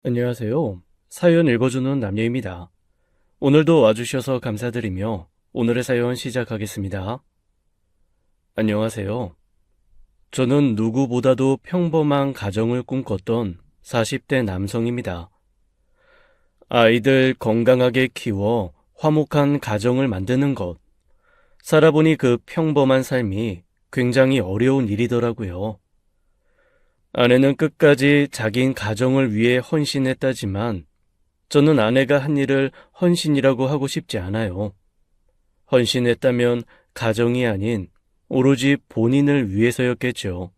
안녕하세요. 사연 읽어주는 남녀입니다. 오늘도 와주셔서 감사드리며 오늘의 사연 시작하겠습니다. 안녕하세요. 저는 누구보다도 평범한 가정을 꿈꿨던 40대 남성입니다. 아이들 건강하게 키워 화목한 가정을 만드는 것. 살아보니 그 평범한 삶이 굉장히 어려운 일이더라고요. 아내는 끝까지 자기인 가정을 위해 헌신했다지만 저는 아내가 한 일을 헌신이라고 하고 싶지 않아요. 헌신했다면 가정이 아닌 오로지 본인을 위해서였겠죠.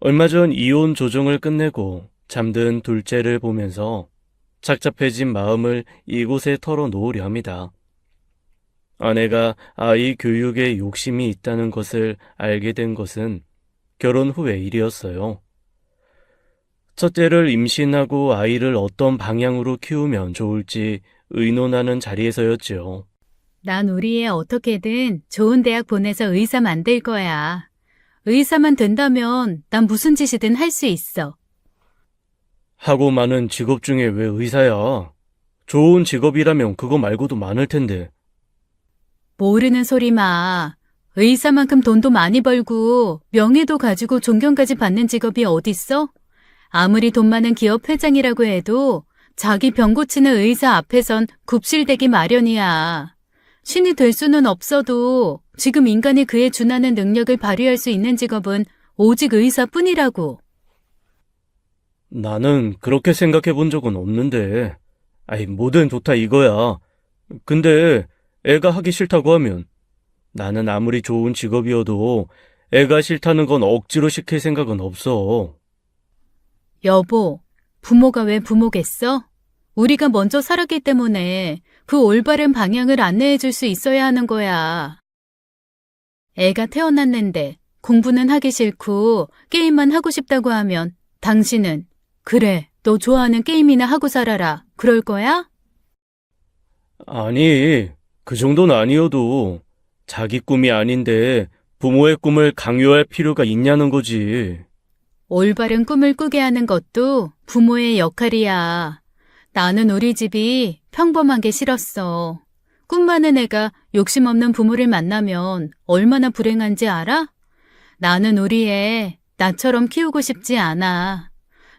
얼마 전 이혼 조정을 끝내고 잠든 둘째를 보면서 착잡해진 마음을 이곳에 털어놓으려 합니다. 아내가 아이 교육에 욕심이 있다는 것을 알게 된 것은 결혼 후의 일이었어요. 첫째를 임신하고 아이를 어떤 방향으로 키우면 좋을지 의논하는 자리에서였지요. 난 우리 애 어떻게든 좋은 대학 보내서 의사 만들 거야. 의사만 된다면 난 무슨 짓이든 할 수 있어. 하고 많은 직업 중에 왜 의사야? 좋은 직업이라면 그거 말고도 많을 텐데. 모르는 소리 마. 의사만큼 돈도 많이 벌고 명예도 가지고 존경까지 받는 직업이 어딨어? 아무리 돈 많은 기업 회장이라고 해도 자기 병 고치는 의사 앞에선 굽실대기 마련이야. 신이 될 수는 없어도 지금 인간이 그에 준하는 능력을 발휘할 수 있는 직업은 오직 의사뿐이라고. 나는 그렇게 생각해 본 적은 없는데. 뭐든 좋다 이거야. 근데 애가 하기 싫다고 하면 나는 아무리 좋은 직업이어도 애가 싫다는 건 억지로 시킬 생각은 없어. 여보, 부모가 왜 부모겠어? 우리가 먼저 살았기 때문에 그 올바른 방향을 안내해 줄 수 있어야 하는 거야. 애가 태어났는데 공부는 하기 싫고 게임만 하고 싶다고 하면 당신은 그래, 너 좋아하는 게임이나 하고 살아라. 그럴 거야? 아니, 그 정도는 아니어도 자기 꿈이 아닌데 부모의 꿈을 강요할 필요가 있냐는 거지. 올바른 꿈을 꾸게 하는 것도 부모의 역할이야. 나는 우리 집이 평범한 게 싫었어. 꿈 많은 애가 욕심 없는 부모를 만나면 얼마나 불행한지 알아? 나는 우리 애 나처럼 키우고 싶지 않아.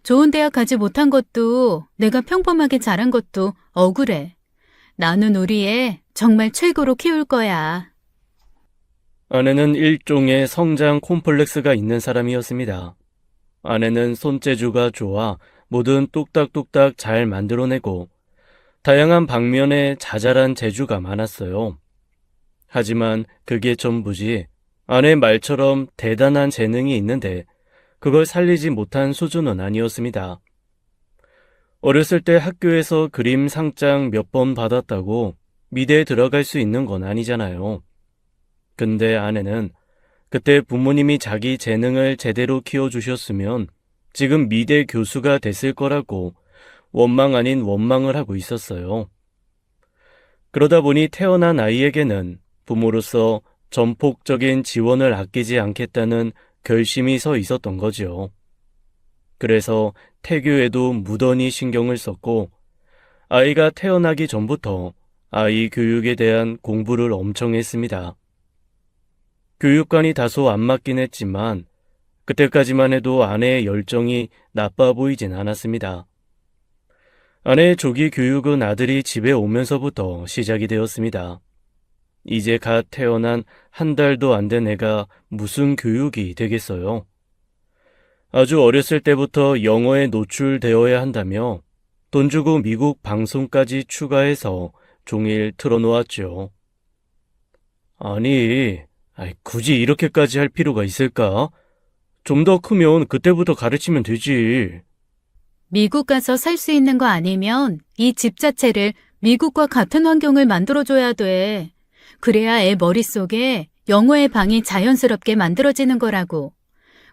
좋은 대학 가지 못한 것도 내가 평범하게 자란 것도 억울해. 나는 우리 애 정말 최고로 키울 거야. 아내는 일종의 성장 콤플렉스가 있는 사람이었습니다. 아내는 손재주가 좋아 뭐든 뚝딱뚝딱 잘 만들어내고 다양한 방면에 자잘한 재주가 많았어요. 하지만 그게 전부지 아내 말처럼 대단한 재능이 있는데 그걸 살리지 못한 수준은 아니었습니다. 어렸을 때 학교에서 그림 상장 몇 번 받았다고 미대에 들어갈 수 있는 건 아니잖아요. 근데 아내는 그때 부모님이 자기 재능을 제대로 키워주셨으면 지금 미대 교수가 됐을 거라고 원망 아닌 원망을 하고 있었어요. 그러다 보니 태어난 아이에게는 부모로서 전폭적인 지원을 아끼지 않겠다는 결심이 서 있었던 거죠. 그래서 태교에도 무던히 신경을 썼고 아이가 태어나기 전부터 아이 교육에 대한 공부를 엄청 했습니다. 교육관이 다소 안 맞긴 했지만 그때까지만 해도 아내의 열정이 나빠 보이진 않았습니다. 아내의 조기 교육은 아들이 집에 오면서부터 시작이 되었습니다. 이제 갓 태어난 한 달도 안 된 애가 무슨 교육이 되겠어요? 아주 어렸을 때부터 영어에 노출되어야 한다며 돈 주고 미국 방송까지 추가해서 종일 틀어놓았죠. 아니, 굳이 이렇게까지 할 필요가 있을까? 좀 더 크면 그때부터 가르치면 되지. 미국 가서 살 수 있는 거 아니면 이 집 자체를 미국과 같은 환경을 만들어줘야 돼. 그래야 애 머릿속에 영어의 방이 자연스럽게 만들어지는 거라고.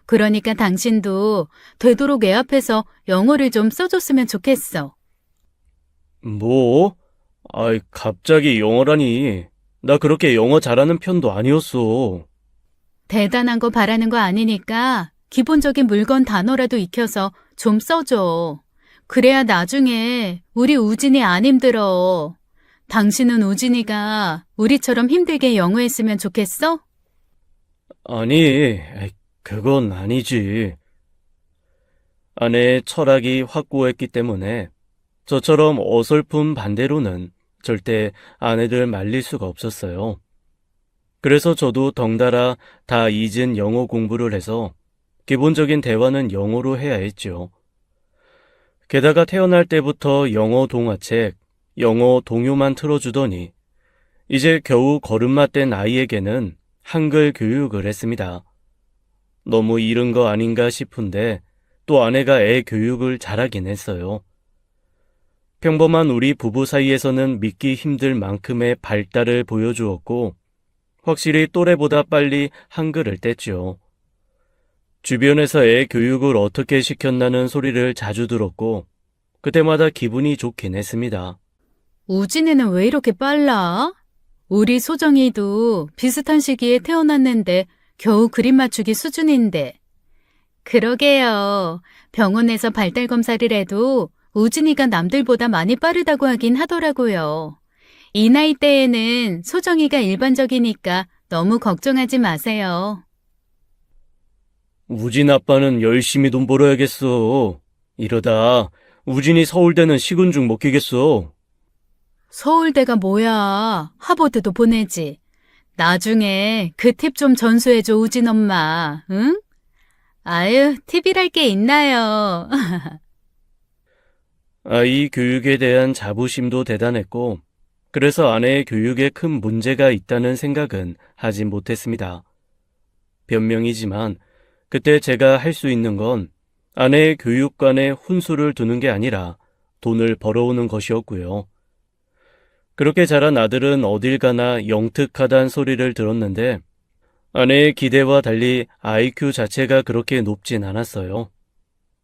그러니까 당신도 되도록 애 앞에서 영어를 좀 써줬으면 좋겠어. 뭐? 갑자기 영어라니. 나 그렇게 영어 잘하는 편도 아니었어. 대단한 거 바라는 거 아니니까 기본적인 물건 단어라도 익혀서 좀 써줘. 그래야 나중에 우리 우진이 안 힘들어. 당신은 우진이가 우리처럼 힘들게 영어했으면 좋겠어? 아니, 그건 아니지. 아내의 철학이 확고했기 때문에 저처럼 어설픈 반대로는 절대 아내를 말릴 수가 없었어요. 그래서 저도 덩달아 다 잊은 영어 공부를 해서 기본적인 대화는 영어로 해야 했죠. 게다가 태어날 때부터 영어 동화책, 영어 동요만 틀어주더니 이제 겨우 걸음마 뗀 아이에게는 한글 교육을 했습니다. 너무 이른 거 아닌가 싶은데 또 아내가 애 교육을 잘하긴 했어요. 평범한 우리 부부 사이에서는 믿기 힘들 만큼의 발달을 보여주었고 확실히 또래보다 빨리 한글을 뗐죠. 주변에서 애 교육을 어떻게 시켰나는 소리를 자주 들었고 그때마다 기분이 좋긴 했습니다. 우진이는 왜 이렇게 빨라? 우리 소정이도 비슷한 시기에 태어났는데 겨우 그림 맞추기 수준인데. 그러게요. 병원에서 발달 검사를 해도 우진이가 남들보다 많이 빠르다고 하긴 하더라고요. 이 나이대에는 소정이가 일반적이니까 너무 걱정하지 마세요. 우진 아빠는 열심히 돈 벌어야겠어. 이러다 우진이 서울대는 식은죽 먹히겠어. 서울대가 뭐야? 하버드도 보내지. 나중에 그 팁 좀 전수해줘, 우진 엄마. 응? 아유, 팁이랄 게 있나요? 아이 교육에 대한 자부심도 대단했고 그래서 아내의 교육에 큰 문제가 있다는 생각은 하지 못했습니다. 변명이지만 그때 제가 할 수 있는 건 아내의 교육관에 훈수를 두는 게 아니라 돈을 벌어오는 것이었고요. 그렇게 자란 아들은 어딜 가나 영특하단 소리를 들었는데 아내의 기대와 달리 IQ 자체가 그렇게 높진 않았어요.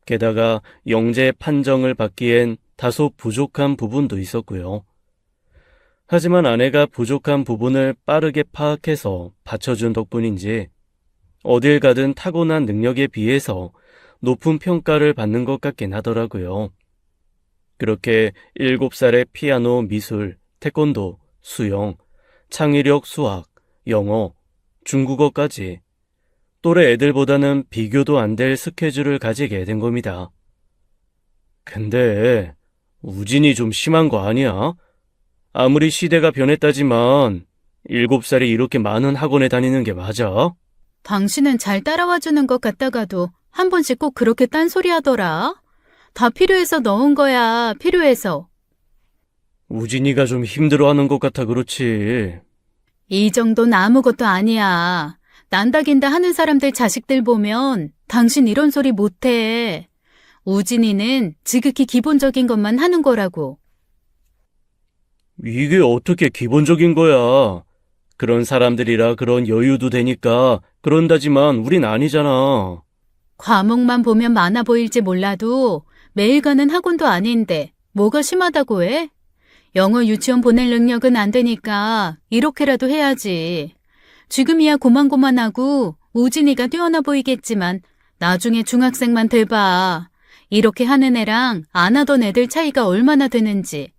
게다가 영재 판정을 받기엔 다소 부족한 부분도 있었고요. 하지만 아내가 부족한 부분을 빠르게 파악해서 받쳐준 덕분인지 어딜 가든 타고난 능력에 비해서 높은 평가를 받는 것 같긴 하더라고요. 그렇게 7살에 피아노, 미술, 태권도, 수영, 창의력, 수학, 영어, 중국어까지 또래 애들보다는 비교도 안 될 스케줄을 가지게 된 겁니다. 근데 우진이 좀 심한 거 아니야? 아무리 시대가 변했다지만 7살이 이렇게 많은 학원에 다니는 게 맞아? 당신은 잘 따라와주는 것 같다가도 한 번씩 꼭 그렇게 딴소리 하더라. 다 필요해서 넣은 거야, 필요해서. 우진이가 좀 힘들어하는 것 같아 그렇지. 이 정도는 아무것도 아니야. 난다긴다 하는 사람들 자식들 보면 당신 이런 소리 못해. 우진이는 지극히 기본적인 것만 하는 거라고. 이게 어떻게 기본적인 거야. 그런 사람들이라 그런 여유도 되니까 그런다지만 우린 아니잖아. 과목만 보면 많아 보일지 몰라도 매일 가는 학원도 아닌데 뭐가 심하다고 해? 영어 유치원 보낼 능력은 안 되니까 이렇게라도 해야지. 지금이야 고만고만하고 우진이가 뛰어나 보이겠지만 나중에 중학생만 돼봐. 이렇게 하는 애랑 안 하던 애들 차이가 얼마나 되는지.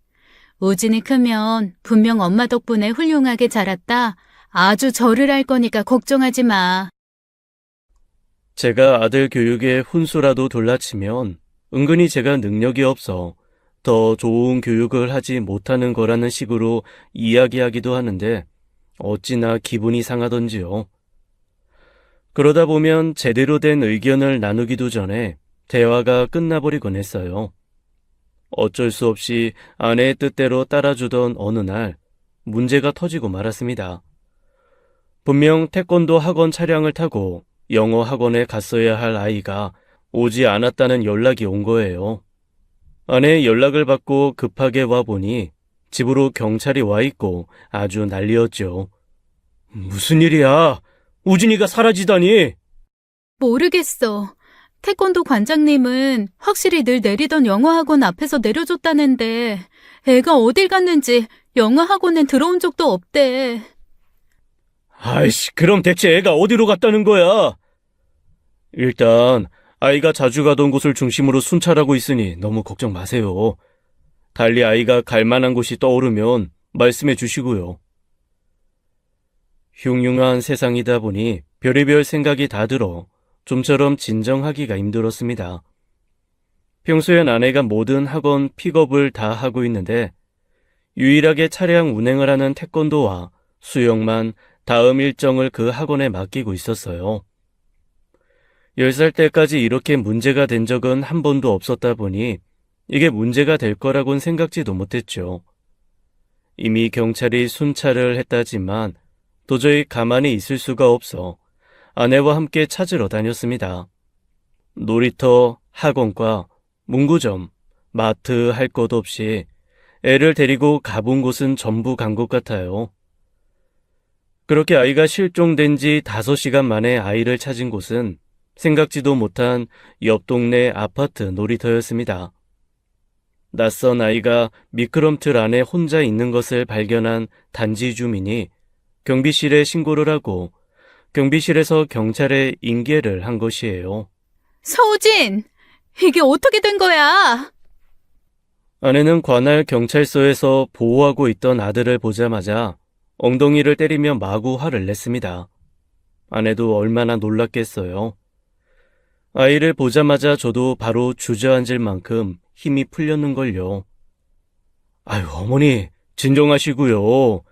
우진이 크면 분명 엄마 덕분에 훌륭하게 자랐다. 아주 절을 할 거니까 걱정하지 마. 제가 아들 교육에 훈수라도 둘러치면 은근히 제가 능력이 없어 더 좋은 교육을 하지 못하는 거라는 식으로 이야기하기도 하는데 어찌나 기분이 상하던지요. 그러다 보면 제대로 된 의견을 나누기도 전에 대화가 끝나버리곤 했어요. 어쩔 수 없이 아내의 뜻대로 따라주던 어느 날 문제가 터지고 말았습니다. 분명 태권도 학원 차량을 타고 영어 학원에 갔어야 할 아이가 오지 않았다는 연락이 온 거예요. 아내의 연락을 받고 급하게 와보니 집으로 경찰이 와 있고 아주 난리였죠. 무슨 일이야? 우진이가 사라지다니! 모르겠어. 태권도 관장님은 확실히 늘 내리던 영어학원 앞에서 내려줬다는데 애가 어딜 갔는지 영어학원엔 들어온 적도 없대. 아이씨, 그럼 대체 애가 어디로 갔다는 거야? 일단 아이가 자주 가던 곳을 중심으로 순찰하고 있으니 너무 걱정 마세요. 달리 아이가 갈 만한 곳이 떠오르면 말씀해 주시고요. 흉흉한 세상이다 보니 별의별 생각이 다 들어 좀처럼 진정하기가 힘들었습니다. 평소엔 아내가 모든 학원 픽업을 다 하고 있는데 유일하게 차량 운행을 하는 태권도와 수영만 다음 일정을 그 학원에 맡기고 있었어요. 10살 때까지 이렇게 문제가 된 적은 한 번도 없었다 보니 이게 문제가 될 거라고는 생각지도 못했죠. 이미 경찰이 순찰을 했다지만 도저히 가만히 있을 수가 없어 아내와 함께 찾으러 다녔습니다. 놀이터, 학원과, 문구점, 마트 할 것 없이 애를 데리고 가본 곳은 전부 간 것 같아요. 그렇게 아이가 실종된 지 5시간 만에 아이를 찾은 곳은 생각지도 못한 옆 동네 아파트 놀이터였습니다. 낯선 아이가 미끄럼틀 안에 혼자 있는 것을 발견한 단지 주민이 경비실에 신고를 하고 경비실에서 경찰에 인계를 한 것이에요. 서우진! 이게 어떻게 된 거야? 아내는 관할 경찰서에서 보호하고 있던 아들을 보자마자 엉덩이를 때리며 마구 화를 냈습니다. 아내도 얼마나 놀랐겠어요. 아이를 보자마자 저도 바로 주저앉을 만큼 힘이 풀렸는걸요. 아유, 어머니, 진정하시고요.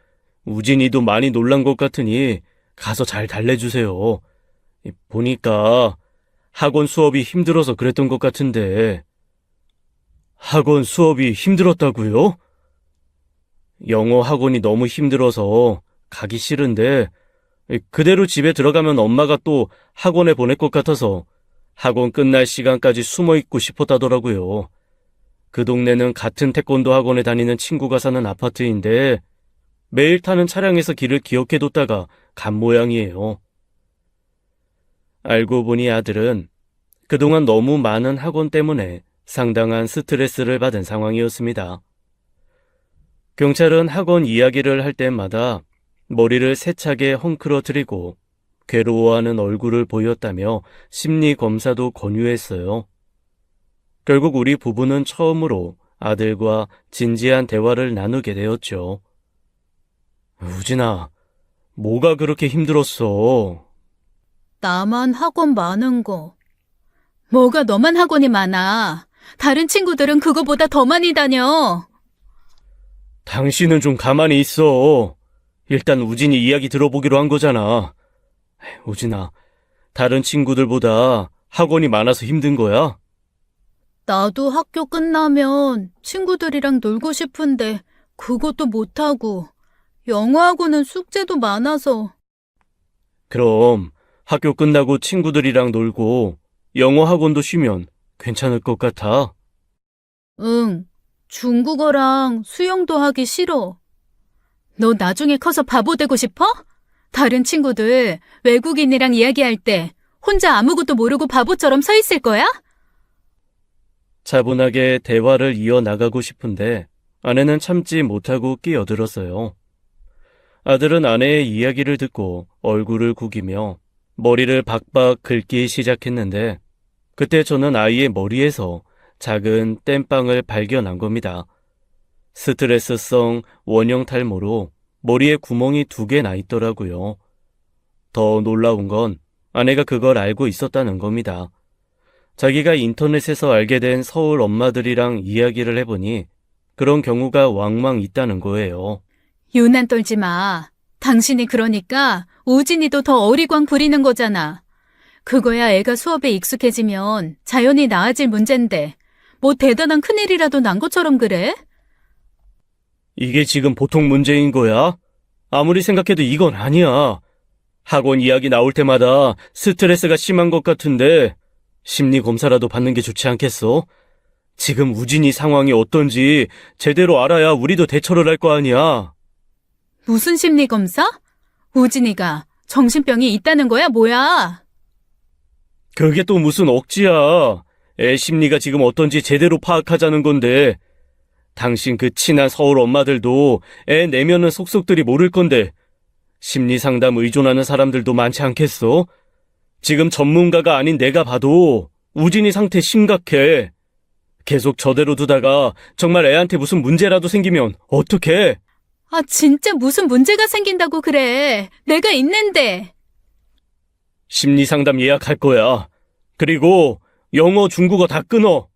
우진이도 많이 놀란 것 같으니 가서 잘 달래주세요. 보니까 학원 수업이 힘들어서 그랬던 것 같은데. 학원 수업이 힘들었다고요? 영어 학원이 너무 힘들어서 가기 싫은데 그대로 집에 들어가면 엄마가 또 학원에 보낼 것 같아서 학원 끝날 시간까지 숨어 있고 싶었다더라고요. 그 동네는 같은 태권도 학원에 다니는 친구가 사는 아파트인데 매일 타는 차량에서 길을 기억해뒀다가 간 모양이에요. 알고 보니 아들은 그동안 너무 많은 학원 때문에 상당한 스트레스를 받은 상황이었습니다. 경찰은 학원 이야기를 할 때마다 머리를 세차게 헝클어뜨리고 괴로워하는 얼굴을 보였다며 심리 검사도 권유했어요. 결국 우리 부부는 처음으로 아들과 진지한 대화를 나누게 되었죠. 우진아, 뭐가 그렇게 힘들었어? 나만 학원 많은 거. 뭐가 너만 학원이 많아. 다른 친구들은 그거보다 더 많이 다녀. 당신은 좀 가만히 있어. 일단 우진이 이야기 들어보기로 한 거잖아. 우진아, 다른 친구들보다 학원이 많아서 힘든 거야? 나도 학교 끝나면 친구들이랑 놀고 싶은데 그것도 못하고 영어학원은 숙제도 많아서. 그럼 학교 끝나고 친구들이랑 놀고 영어 학원도 쉬면 괜찮을 것 같아. 응, 중국어랑 수영도 하기 싫어. 너 나중에 커서 바보 되고 싶어? 다른 친구들 외국인이랑 이야기할 때 혼자 아무것도 모르고 바보처럼 서 있을 거야? 차분하게 대화를 이어나가고 싶은데 아내는 참지 못하고 끼어들었어요. 아들은 아내의 이야기를 듣고 얼굴을 구기며 머리를 박박 긁기 시작했는데 그때 저는 아이의 머리에서 작은 땜빵을 발견한 겁니다. 스트레스성 원형 탈모로 머리에 구멍이 2개 나 있더라고요. 더 놀라운 건 아내가 그걸 알고 있었다는 겁니다. 자기가 인터넷에서 알게 된 서울 엄마들이랑 이야기를 해보니 그런 경우가 왕왕 있다는 거예요. 유난 떨지 마. 당신이 그러니까 우진이도 더 어리광 부리는 거잖아. 그거야 애가 수업에 익숙해지면 자연히 나아질 문제인데 뭐 대단한 큰일이라도 난 것처럼 그래? 이게 지금 보통 문제인 거야? 아무리 생각해도 이건 아니야. 학원 이야기 나올 때마다 스트레스가 심한 것 같은데 심리 검사라도 받는 게 좋지 않겠어? 지금 우진이 상황이 어떤지 제대로 알아야 우리도 대처를 할 거 아니야. 무슨 심리검사? 우진이가 정신병이 있다는 거야, 뭐야? 그게 또 무슨 억지야. 애 심리가 지금 어떤지 제대로 파악하자는 건데 당신 그 친한 서울 엄마들도 애 내면은 속속들이 모를 건데 심리 상담 의존하는 사람들도 많지 않겠어? 지금 전문가가 아닌 내가 봐도 우진이 상태 심각해. 계속 저대로 두다가 정말 애한테 무슨 문제라도 생기면 어떡해? 아, 진짜 무슨 문제가 생긴다고 그래. 내가 있는데. 심리상담 예약할 거야. 그리고 영어, 중국어 다 끊어.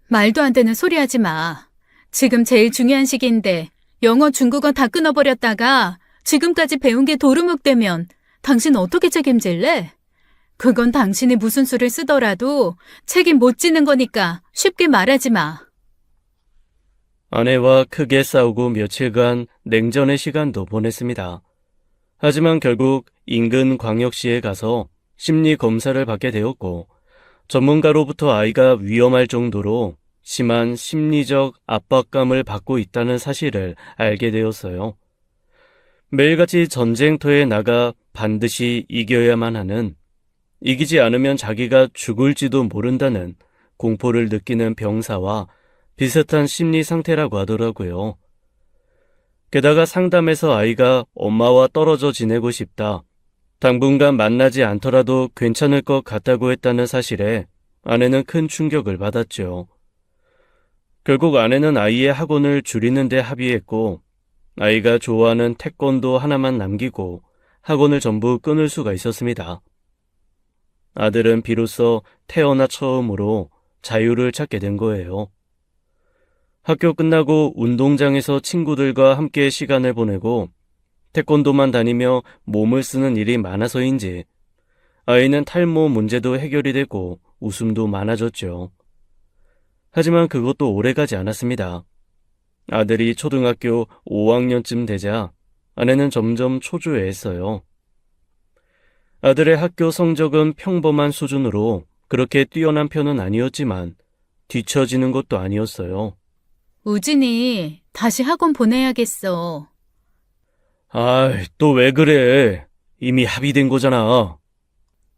말도 안 되는 소리 하지 마. 지금 제일 중요한 시기인데 영어, 중국어 다 끊어버렸다가 지금까지 배운 게 도루묵되면 당신 어떻게 책임질래? 그건 당신이 무슨 수를 쓰더라도 책임 못 지는 거니까 쉽게 말하지 마. 아내와 크게 싸우고 며칠간 냉전의 시간도 보냈습니다. 하지만 결국 인근 광역시에 가서 심리 검사를 받게 되었고, 전문가로부터 아이가 위험할 정도로 심한 심리적 압박감을 받고 있다는 사실을 알게 되었어요. 매일같이 전쟁터에 나가 반드시 이겨야만 하는, 이기지 않으면 자기가 죽을지도 모른다는 공포를 느끼는 병사와 비슷한 심리 상태라고 하더라고요. 게다가 상담에서 아이가 엄마와 떨어져 지내고 싶다, 당분간 만나지 않더라도 괜찮을 것 같다고 했다는 사실에 아내는 큰 충격을 받았죠. 결국 아내는 아이의 학원을 줄이는 데 합의했고, 아이가 좋아하는 태권도 하나만 남기고 학원을 전부 끊을 수가 있었습니다. 아들은 비로소 태어나 처음으로 자유를 찾게 된 거예요. 학교 끝나고 운동장에서 친구들과 함께 시간을 보내고 태권도만 다니며 몸을 쓰는 일이 많아서인지 아이는 탈모 문제도 해결이 되고 웃음도 많아졌죠. 하지만 그것도 오래가지 않았습니다. 아들이 초등학교 5학년쯤 되자 아내는 점점 초조해했어요. 아들의 학교 성적은 평범한 수준으로 그렇게 뛰어난 편은 아니었지만 뒤처지는 것도 아니었어요. 우진이 다시 학원 보내야겠어. 아이, 또 왜 그래? 이미 합의된 거잖아.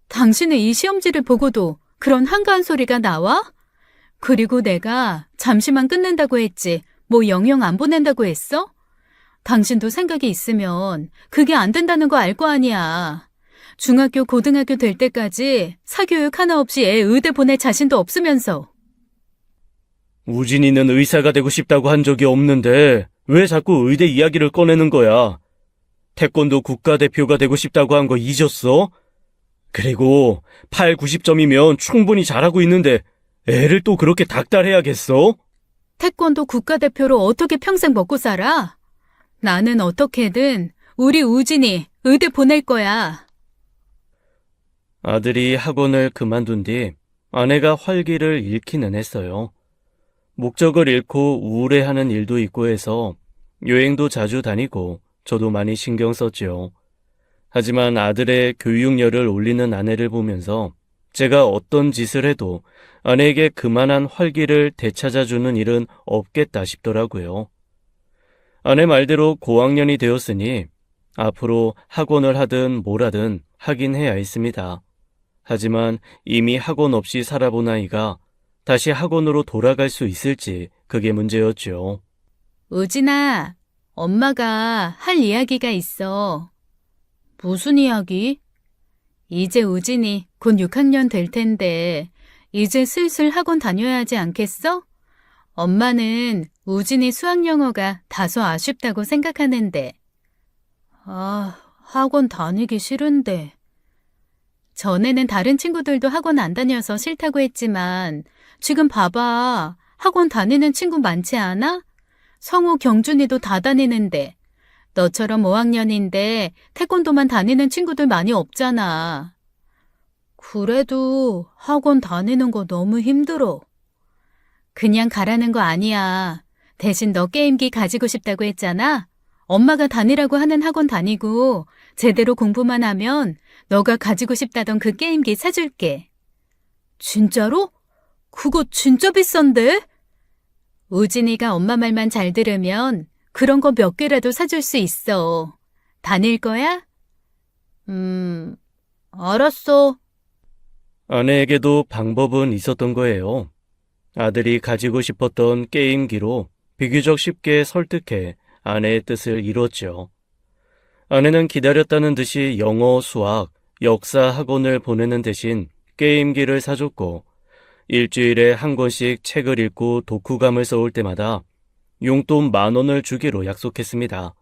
당신의 이 시험지를 보고도 그런 한가한 소리가 나와? 그리고 내가 잠시만 끝낸다고 했지 뭐 영영 안 보낸다고 했어? 당신도 생각이 있으면 그게 안 된다는 거 알 거 아니야. 중학교, 고등학교 될 때까지 사교육 하나 없이 애 의대 보낼 자신도 없으면서. 우진이는 의사가 되고 싶다고 한 적이 없는데 왜 자꾸 의대 이야기를 꺼내는 거야? 태권도 국가대표가 되고 싶다고 한 거 잊었어? 그리고 8, 90점이면 충분히 잘하고 있는데 애를 또 그렇게 닥달해야겠어? 태권도 국가대표로 어떻게 평생 먹고 살아? 나는 어떻게든 우리 우진이 의대 보낼 거야. 아들이 학원을 그만둔 뒤 아내가 활기를 잃기는 했어요. 목적을 잃고 우울해하는 일도 있고 해서 여행도 자주 다니고 저도 많이 신경 썼죠. 하지만 아들의 교육열을 올리는 아내를 보면서 제가 어떤 짓을 해도 아내에게 그만한 활기를 되찾아주는 일은 없겠다 싶더라고요. 아내 말대로 고학년이 되었으니 앞으로 학원을 하든 뭘 하든 하긴 해야 했습니다. 하지만 이미 학원 없이 살아본 아이가 다시 학원으로 돌아갈 수 있을지 그게 문제였죠. 우진아, 엄마가 할 이야기가 있어. 무슨 이야기? 이제 우진이 곧 6학년 될 텐데 이제 슬슬 학원 다녀야 하지 않겠어? 엄마는 우진이 수학 영어가 다소 아쉽다고 생각하는데. 아, 학원 다니기 싫은데. 전에는 다른 친구들도 학원 안 다녀서 싫다고 했지만 지금 봐봐. 학원 다니는 친구 많지 않아? 성우 경준이도 다 다니는데. 너처럼 5학년인데 태권도만 다니는 친구들 많이 없잖아. 그래도 학원 다니는 거 너무 힘들어. 그냥 가라는 거 아니야. 대신 너 게임기 가지고 싶다고 했잖아. 엄마가 다니라고 하는 학원 다니고 제대로 공부만 하면 너가 가지고 싶다던 그 게임기 사줄게. 진짜로? 그거 진짜 비싼데? 우진이가 엄마 말만 잘 들으면 그런 거 몇 개라도 사줄 수 있어. 다닐 거야? 알았어. 아내에게도 방법은 있었던 거예요. 아들이 가지고 싶었던 게임기로 비교적 쉽게 설득해 아내의 뜻을 이뤘죠. 아내는 기다렸다는 듯이 영어, 수학, 역사 학원을 보내는 대신 게임기를 사줬고 일주일에 한 권씩 책을 읽고 독후감을 써올 때마다 용돈 10,000원을 주기로 약속했습니다.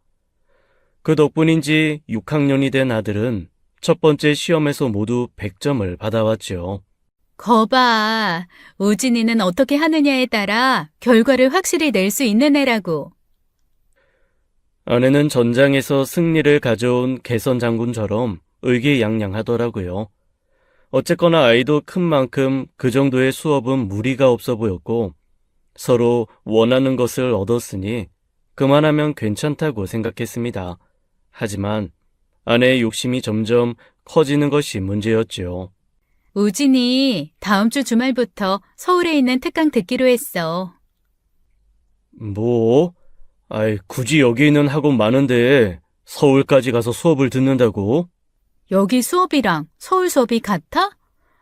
그 덕분인지 6학년이 된 아들은 첫 번째 시험에서 모두 100점을 받아왔죠. 거봐, 우진이는 어떻게 하느냐에 따라 결과를 확실히 낼 수 있는 애라고. 아내는 전장에서 승리를 가져온 개선 장군처럼 의기양양하더라고요. 어쨌거나 아이도 큰 만큼 그 정도의 수업은 무리가 없어 보였고 서로 원하는 것을 얻었으니 그만하면 괜찮다고 생각했습니다. 하지만 아내의 욕심이 점점 커지는 것이 문제였죠. 우진이 다음 주 주말부터 서울에 있는 특강 듣기로 했어. 뭐? 굳이 여기 있는 학원 많은데 서울까지 가서 수업을 듣는다고? 여기 수업이랑 서울 수업이 같아?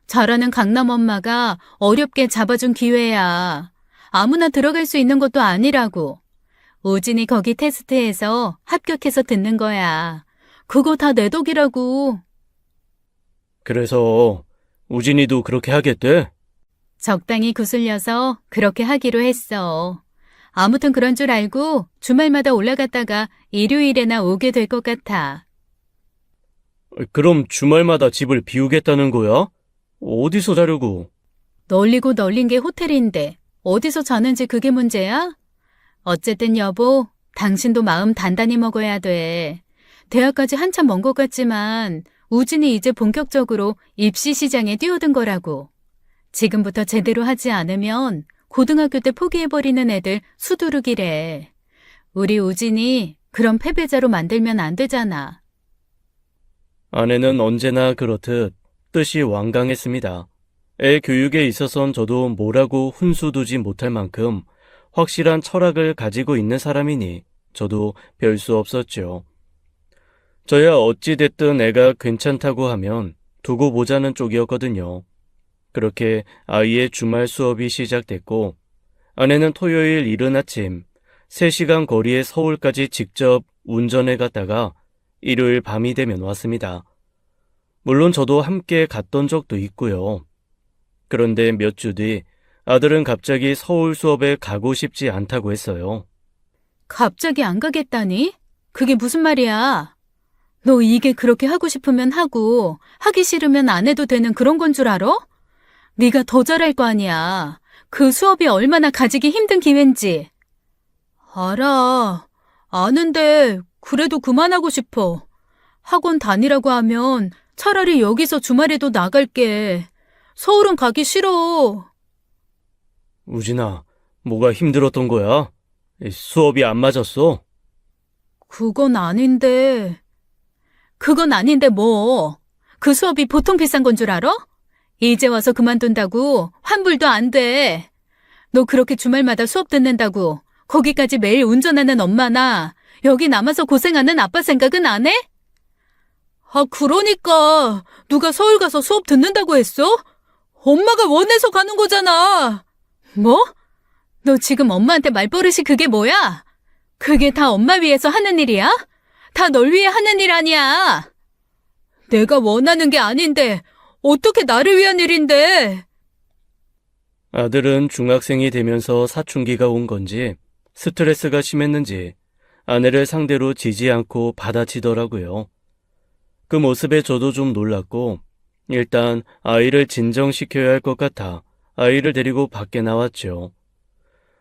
잘하는 강남 엄마가 어렵게 잡아준 기회야. 아무나 들어갈 수 있는 것도 아니라고. 우진이 거기 테스트해서 합격해서 듣는 거야. 그거 다 내 덕이라고. 그래서 우진이도 그렇게 하겠대? 적당히 구슬려서 그렇게 하기로 했어. 아무튼 그런 줄 알고 주말마다 올라갔다가 일요일에나 오게 될 것 같아. 그럼 주말마다 집을 비우겠다는 거야? 어디서 자려고? 널리고 널린 게 호텔인데 어디서 자는지 그게 문제야? 어쨌든 여보, 당신도 마음 단단히 먹어야 돼. 대학까지 한참 먼 것 같지만 우진이 이제 본격적으로 입시 시장에 뛰어든 거라고. 지금부터 제대로 하지 않으면 고등학교 때 포기해버리는 애들 수두룩이래. 우리 우진이 그런 패배자로 만들면 안 되잖아. 아내는 언제나 그렇듯 뜻이 완강했습니다. 애 교육에 있어선 저도 뭐라고 훈수두지 못할 만큼 확실한 철학을 가지고 있는 사람이니 저도 별 수 없었죠. 저야 어찌됐든 애가 괜찮다고 하면 두고 보자는 쪽이었거든요. 그렇게 아이의 주말 수업이 시작됐고 아내는 토요일 이른 아침 3시간 거리의 서울까지 직접 운전해 갔다가 일요일 밤이 되면 왔습니다. 물론 저도 함께 갔던 적도 있고요. 그런데 몇 주 뒤 아들은 갑자기 서울 수업에 가고 싶지 않다고 했어요. 갑자기 안 가겠다니? 그게 무슨 말이야? 너 이게 그렇게 하고 싶으면 하고 하기 싫으면 안 해도 되는 그런 건 줄 알아? 네가 더 잘할 거 아니야. 그 수업이 얼마나 가지기 힘든 기회인지. 알아. 아는데 그래도 그만하고 싶어. 학원 다니라고 하면 차라리 여기서 주말에도 나갈게. 서울은 가기 싫어. 우진아, 뭐가 힘들었던 거야? 수업이 안 맞았어? 그건 아닌데. 그건 아닌데 뭐. 그 수업이 보통 비싼 건 줄 알아? 이제 와서 그만둔다고 환불도 안 돼. 너 그렇게 주말마다 수업 듣는다고 거기까지 매일 운전하는 엄마나 여기 남아서 고생하는 아빠 생각은 안 해? 아, 그러니까 누가 서울 가서 수업 듣는다고 했어? 엄마가 원해서 가는 거잖아. 뭐? 너 지금 엄마한테 말버릇이 그게 뭐야? 그게 다 엄마 위해서 하는 일이야? 다 널 위해 하는 일 아니야. 내가 원하는 게 아닌데 어떻게 나를 위한 일인데? 아들은 중학생이 되면서 사춘기가 온 건지 스트레스가 심했는지 아내를 상대로 지지 않고 받아치더라고요. 그 모습에 저도 좀 놀랐고 일단 아이를 진정시켜야 할 것 같아 아이를 데리고 밖에 나왔죠.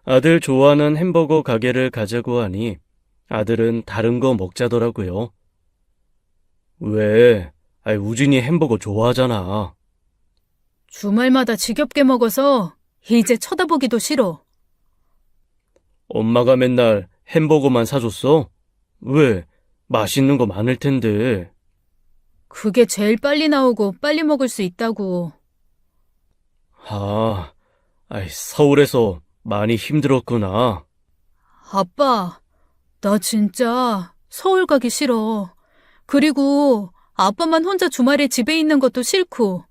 아들 좋아하는 햄버거 가게를 가자고 하니 아들은 다른 거 먹자더라고요. 왜? 우진이 햄버거 좋아하잖아. 주말마다 지겹게 먹어서 이제 쳐다보기도 싫어. 엄마가 맨날 햄버거만 사줬어? 왜? 맛있는 거 많을 텐데. 그게 제일 빨리 나오고 빨리 먹을 수 있다고. 서울에서 많이 힘들었구나. 아빠, 나 진짜 서울 가기 싫어. 그리고 아빠만 혼자 주말에 집에 있는 것도 싫고,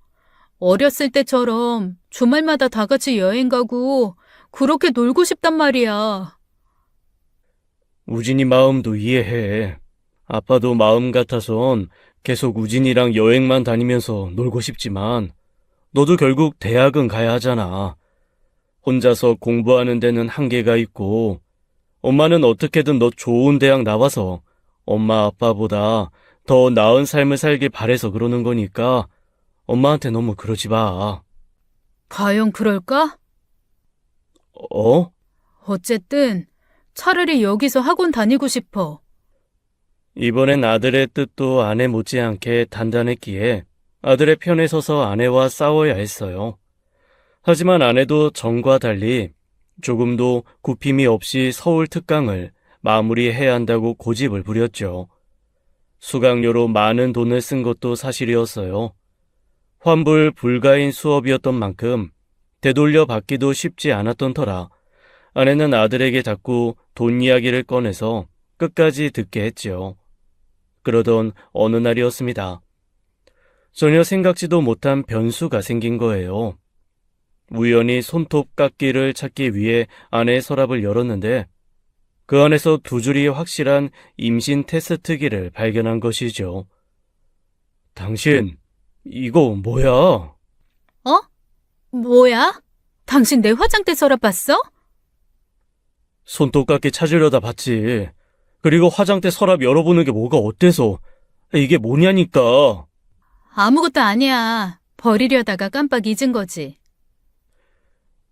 어렸을 때처럼 주말마다 다 같이 여행 가고 그렇게 놀고 싶단 말이야. 우진이 마음도 이해해. 아빠도 마음 같아선 계속 우진이랑 여행만 다니면서 놀고 싶지만 너도 결국 대학은 가야 하잖아. 혼자서 공부하는 데는 한계가 있고, 엄마는 어떻게든 너 좋은 대학 나와서 엄마 아빠보다 더 나은 삶을 살길 바래서 그러는 거니까 엄마한테 너무 그러지 마. 과연 그럴까? 어? 어쨌든 차라리 여기서 학원 다니고 싶어. 이번엔 아들의 뜻도 아내 못지않게 단단했기에 아들의 편에 서서 아내와 싸워야 했어요. 하지만 아내도 전과 달리 조금도 굽힘이 없이 서울 특강을 마무리해야 한다고 고집을 부렸죠. 수강료로 많은 돈을 쓴 것도 사실이었어요. 환불 불가인 수업이었던 만큼 되돌려 받기도 쉽지 않았던 터라 아내는 아들에게 자꾸 돈 이야기를 꺼내서 끝까지 듣게 했지요. 그러던 어느 날이었습니다. 전혀 생각지도 못한 변수가 생긴 거예요. 우연히 손톱 깎기를 찾기 위해 아내의 서랍을 열었는데 그 안에서 두 줄이 확실한 임신 테스트기를 발견한 것이죠. 당신, 이거 뭐야? 어? 뭐야? 당신 내 화장대 서랍 봤어? 손톱 깎기 찾으려다 봤지. 그리고 화장대 서랍 열어보는 게 뭐가 어때서? 이게 뭐냐니까. 아무것도 아니야. 버리려다가 깜빡 잊은 거지.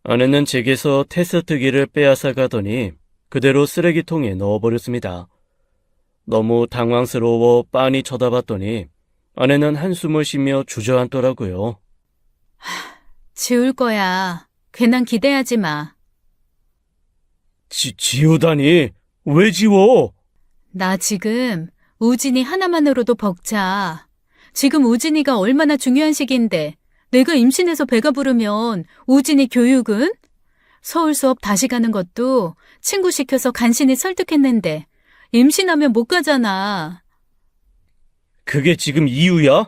아내는 제게서 테스트기를 빼앗아 가더니 그대로 쓰레기통에 넣어버렸습니다. 너무 당황스러워 빤히 쳐다봤더니 아내는 한숨을 쉬며 주저앉더라고요. 지울 거야. 괜한 기대하지 마. 지우다니? 왜 지워? 나 지금 우진이 하나만으로도 벅차. 지금 우진이가 얼마나 중요한 시기인데 내가 임신해서 배가 부르면 우진이 교육은? 서울 수업 다시 가는 것도 친구 시켜서 간신히 설득했는데 임신하면 못 가잖아. 그게 지금 이유야?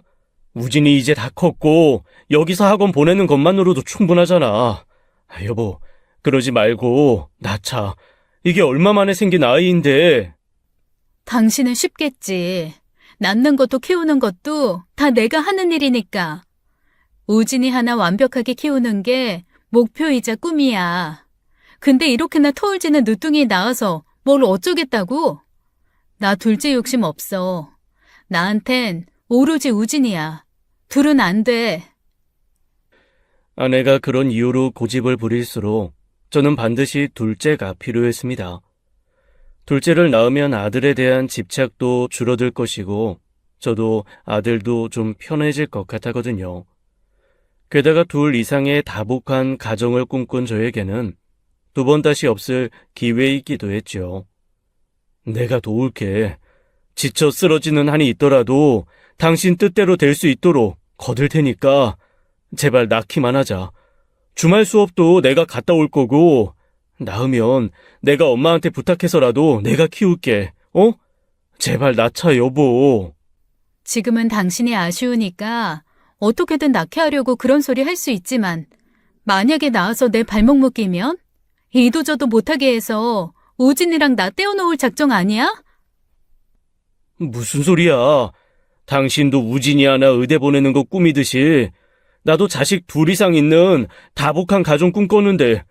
우진이 이제 다 컸고 여기서 학원 보내는 것만으로도 충분하잖아. 여보, 그러지 말고 낳자. 이게 얼마 만에 생긴 아이인데. 당신은 쉽겠지. 낳는 것도 키우는 것도 다 내가 하는 일이니까. 우진이 하나 완벽하게 키우는 게 목표이자 꿈이야. 근데 이렇게나 터울지는 늦둥이 낳아서 뭘 어쩌겠다고? 나 둘째 욕심 없어. 나한텐 오로지 우진이야. 둘은 안 돼. 아내가 그런 이유로 고집을 부릴수록 저는 반드시 둘째가 필요했습니다. 둘째를 낳으면 아들에 대한 집착도 줄어들 것이고 저도 아들도 좀 편해질 것 같았거든요. 게다가 둘 이상의 다복한 가정을 꿈꾼 저에게는 두 번 다시 없을 기회이기도 했죠. 내가 도울게. 지쳐 쓰러지는 한이 있더라도 당신 뜻대로 될 수 있도록 거들 테니까 제발 낳기만 하자. 주말 수업도 내가 갔다 올 거고 낳으면 내가 엄마한테 부탁해서라도 내가 키울게. 어? 제발 낳자 여보. 지금은 당신이 아쉬우니까 어떻게든 낳게 하려고 그런 소리 할 수 있지만 만약에 낳아서 내 발목 묶이면 이도저도 못하게 해서 우진이랑 나 떼어놓을 작정 아니야? 무슨 소리야. 당신도 우진이 하나 의대 보내는 거 꿈이듯이 나도 자식 둘 이상 있는 다복한 가정 꿈꿨는데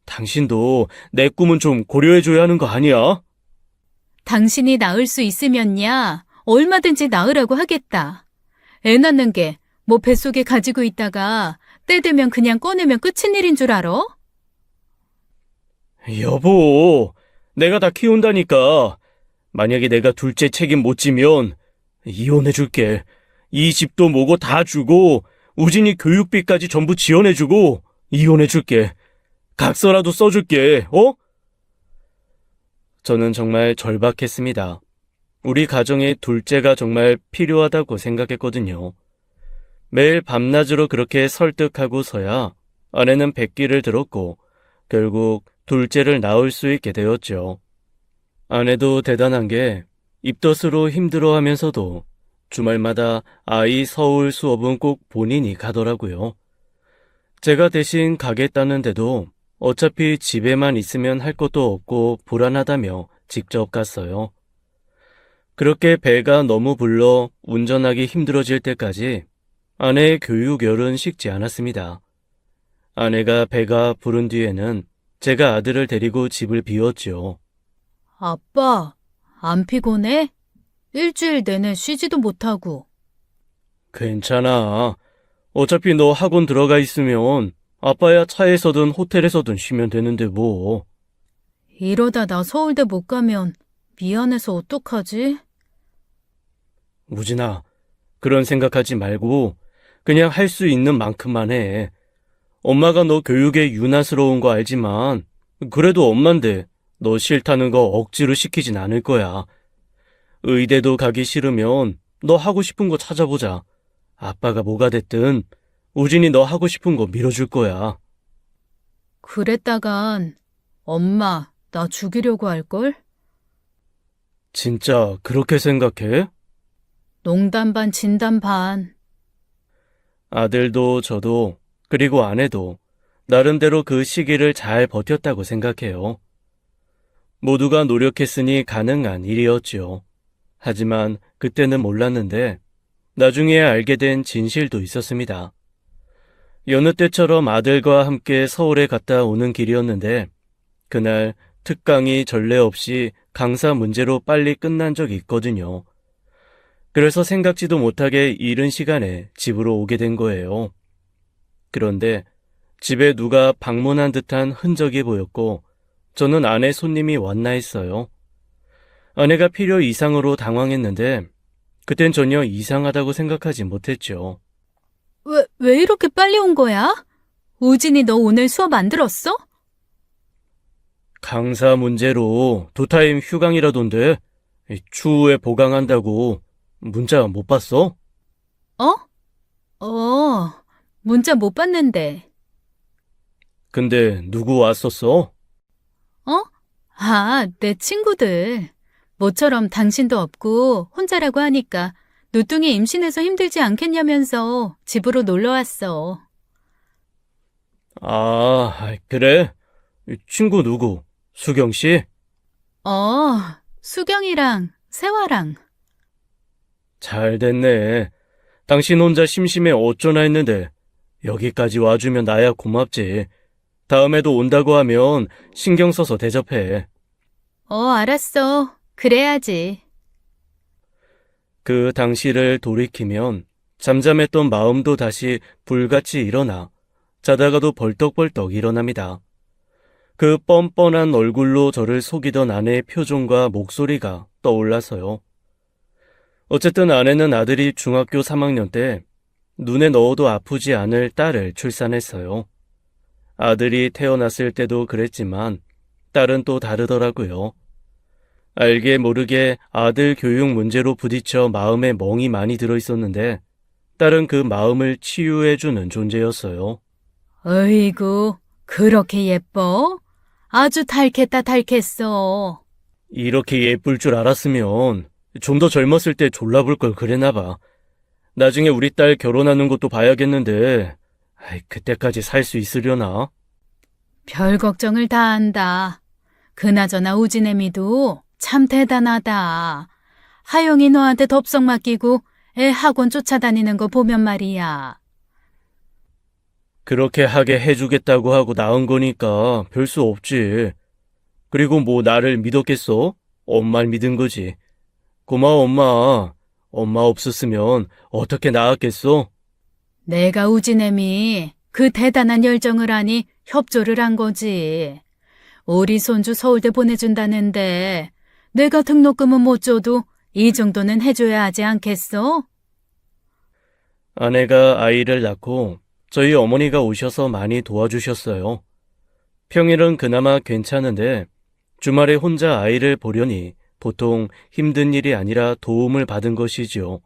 당신도 내 꿈은 좀 고려해줘야 하는 거 아니야? 당신이 낳을 수 있으면야 얼마든지 낳으라고 하겠다. 애 낳는 게 뭐 뱃속에 가지고 있다가 때 되면 그냥 꺼내면 끝인 일인 줄 알아? 여보, 내가 다 키운다니까. 만약에 내가 둘째 책임 못 지면 이혼해줄게. 이 집도 뭐고 다 주고 우진이 교육비까지 전부 지원해주고 이혼해줄게. 각서라도 써줄게. 어? 저는 정말 절박했습니다. 우리 가정에 둘째가 정말 필요하다고 생각했거든요. 매일 밤낮으로 그렇게 설득하고서야 아내는 백기를 들었고 결국 둘째를 낳을 수 있게 되었죠. 아내도 대단한 게 입덧으로 힘들어하면서도 주말마다 아이 서울 수업은 꼭 본인이 가더라고요. 제가 대신 가겠다는데도 어차피 집에만 있으면 할 것도 없고 불안하다며 직접 갔어요. 그렇게 배가 너무 불러 운전하기 힘들어질 때까지 아내의 교육열은 식지 않았습니다. 아내가 배가 부른 뒤에는 제가 아들을 데리고 집을 비웠지요. 아빠, 안 피곤해? 일주일 내내 쉬지도 못하고. 괜찮아. 어차피 너 학원 들어가 있으면 아빠야 차에서든 호텔에서든 쉬면 되는데 뭐. 이러다 나 서울대 못 가면 미안해서 어떡하지? 우진아, 그런 생각하지 말고 그냥 할 수 있는 만큼만 해. 엄마가 너 교육에 유난스러운 거 알지만 그래도 엄만데 너 싫다는 거 억지로 시키진 않을 거야. 의대도 가기 싫으면 너 하고 싶은 거 찾아보자. 아빠가 뭐가 됐든 우진이 너 하고 싶은 거 밀어줄 거야. 그랬다간 엄마, 나 죽이려고 할걸? 진짜 그렇게 생각해? 농담 반 진담 반. 아들도 저도 그리고 아내도 나름대로 그 시기를 잘 버텼다고 생각해요. 모두가 노력했으니 가능한 일이었지요. 하지만 그때는 몰랐는데 나중에 알게 된 진실도 있었습니다. 여느 때처럼 아들과 함께 서울에 갔다 오는 길이었는데 그날 특강이 전례 없이 강사 문제로 빨리 끝난 적이 있거든요. 그래서 생각지도 못하게 이른 시간에 집으로 오게 된 거예요. 그런데 집에 누가 방문한 듯한 흔적이 보였고 저는 아내 손님이 왔나 했어요. 아내가 필요 이상으로 당황했는데 그땐 전혀 이상하다고 생각하지 못했죠. 왜 이렇게 빨리 온 거야? 우진이 너 오늘 수업 안 들었어? 강사 문제로 2타임 휴강이라던데 추후에 보강한다고 문자 못 봤어? 문자 못 봤는데. 근데 누구 왔었어? 내 친구들. 모처럼 당신도 없고 혼자라고 하니까 누뚱이 임신해서 힘들지 않겠냐면서 집으로 놀러 왔어. 아, 그래? 친구 누구? 수경 씨? 수경이랑 세화랑. 잘 됐네. 당신 혼자 심심해 어쩌나 했는데 여기까지 와주면 나야 고맙지. 다음에도 온다고 하면 신경 써서 대접해. 알았어. 그래야지. 그 당시를 돌이키면 잠잠했던 마음도 다시 불같이 일어나 자다가도 벌떡벌떡 일어납니다. 그 뻔뻔한 얼굴로 저를 속이던 아내의 표정과 목소리가 떠올라서요. 어쨌든 아내는 아들이 중학교 3학년 때 눈에 넣어도 아프지 않을 딸을 출산했어요. 아들이 태어났을 때도 그랬지만 딸은 또 다르더라고요. 알게 모르게 아들 교육 문제로 부딪혀 마음에 멍이 많이 들어 있었는데 딸은 그 마음을 치유해주는 존재였어요. 어이구, 그렇게 예뻐? 아주 닳겠다 닳겠어. 이렇게 예쁠 줄 알았으면 좀 더 젊었을 때 졸라볼 걸 그랬나 봐. 나중에 우리 딸 결혼하는 것도 봐야겠는데 그때까지 살 수 있으려나? 별 걱정을 다 한다. 그나저나 우진애미도 참 대단하다. 하영이 너한테 덥석 맡기고 애 학원 쫓아다니는 거 보면 말이야. 그렇게 하게 해주겠다고 하고 낳은 거니까 별 수 없지. 그리고 뭐 나를 믿었겠어? 엄마를 믿은 거지. 고마워 엄마. 엄마 없었으면 어떻게 낳았겠어? 내가 우진애미 그 대단한 열정을 하니 협조를 한 거지. 우리 손주 서울대 보내준다는데 내가 등록금은 못 줘도 이 정도는 해줘야 하지 않겠어? 아내가 아이를 낳고 저희 어머니가 오셔서 많이 도와주셨어요. 평일은 그나마 괜찮은데 주말에 혼자 아이를 보려니 보통 힘든 일이 아니라 도움을 받은 것이지요.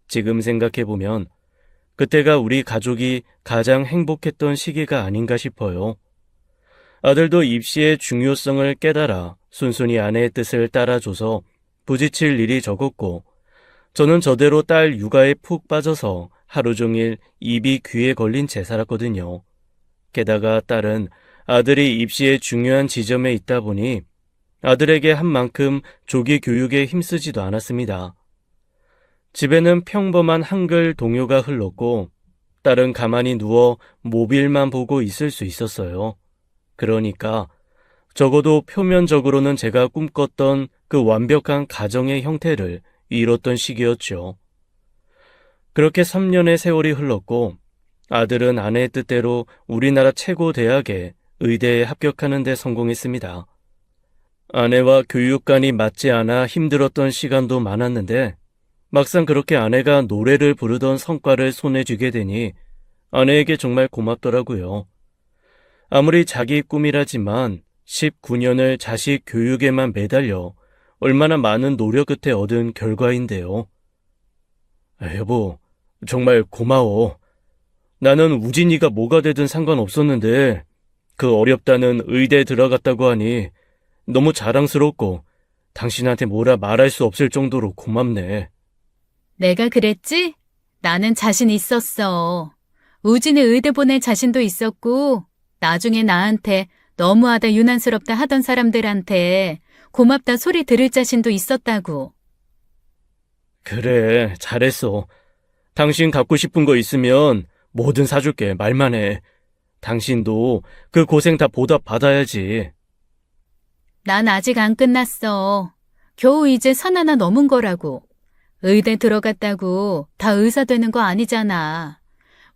지금 생각해보면 그때가 우리 가족이 가장 행복했던 시기가 아닌가 싶어요. 아들도 입시의 중요성을 깨달아 순순히 아내의 뜻을 따라줘서 부딪힐 일이 적었고 저는 저대로 딸 육아에 푹 빠져서 하루 종일 입이 귀에 걸린 채 살았거든요. 게다가 딸은 아들이 입시의 중요한 지점에 있다 보니 아들에게 한 만큼 조기 교육에 힘쓰지도 않았습니다. 집에는 평범한 한글 동요가 흘렀고 딸은 가만히 누워 모빌만 보고 있을 수 있었어요. 그러니까 적어도 표면적으로는 제가 꿈꿨던 그 완벽한 가정의 형태를 이뤘던 시기였죠. 그렇게 3년의 세월이 흘렀고 아들은 아내의 뜻대로 우리나라 최고 대학에 의대에 합격하는 데 성공했습니다. 아내와 교육관이 맞지 않아 힘들었던 시간도 많았는데 막상 그렇게 아내가 노래를 부르던 성과를 손에 쥐게 되니 아내에게 정말 고맙더라고요. 아무리 자기 꿈이라지만 19년을 자식 교육에만 매달려 얼마나 많은 노력 끝에 얻은 결과인데요. 여보, 정말 고마워. 나는 우진이가 뭐가 되든 상관없었는데 그 어렵다는 의대 들어갔다고 하니 너무 자랑스럽고 당신한테 뭐라 말할 수 없을 정도로 고맙네. 내가 그랬지? 나는 자신 있었어. 우진이 의대 보낼 자신도 있었고 나중에 나한테 너무하다 유난스럽다 하던 사람들한테 고맙다 소리 들을 자신도 있었다고. 그래, 잘했어. 당신 갖고 싶은 거 있으면 뭐든 사줄게. 말만 해. 당신도 그 고생 다 보답받아야지. 난 아직 안 끝났어. 겨우 이제 산 하나 넘은 거라고. 의대 들어갔다고 다 의사 되는 거 아니잖아.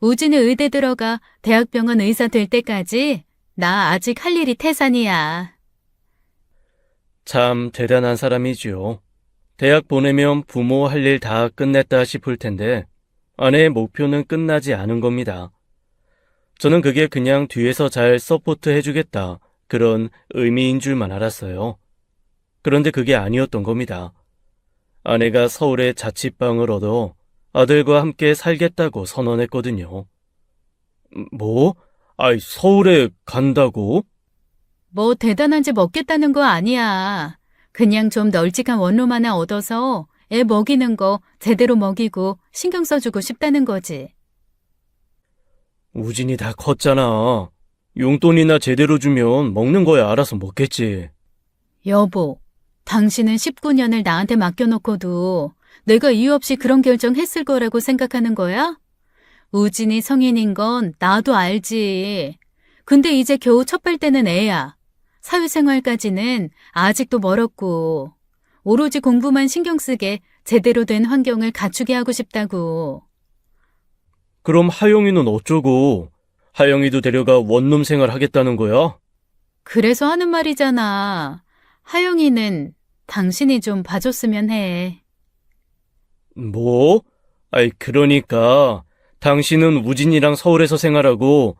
우진이 의대 들어가 대학병원 의사 될 때까지 나 아직 할 일이 태산이야. 참 대단한 사람이지요. 대학 보내면 부모 할 일 다 끝냈다 싶을 텐데 아내의 목표는 끝나지 않은 겁니다. 저는 그게 그냥 뒤에서 잘 서포트 해주겠다 그런 의미인 줄만 알았어요. 그런데 그게 아니었던 겁니다. 아내가 서울에 자취방을 얻어 아들과 함께 살겠다고 선언했거든요. 뭐? 아이, 서울에 간다고? 뭐 대단한 집 얻겠다는 거 아니야. 그냥 좀 널찍한 원룸 하나 얻어서 애 먹이는 거 제대로 먹이고 신경 써주고 싶다는 거지. 우진이 다 컸잖아. 용돈이나 제대로 주면 먹는 거야 알아서 먹겠지. 여보, 당신은 19년을 나한테 맡겨놓고도 내가 이유 없이 그런 결정했을 거라고 생각하는 거야? 우진이 성인인 건 나도 알지. 근데 이제 겨우 첫 발 떼는 애야. 사회생활까지는 아직도 멀었고 오로지 공부만 신경 쓰게 제대로 된 환경을 갖추게 하고 싶다고. 그럼 하영이는 어쩌고? 하영이도 데려가 원룸 생활 하겠다는 거야? 그래서 하는 말이잖아. 하영이는 당신이 좀 봐줬으면 해. 뭐? 아이, 그러니까 당신은 우진이랑 서울에서 생활하고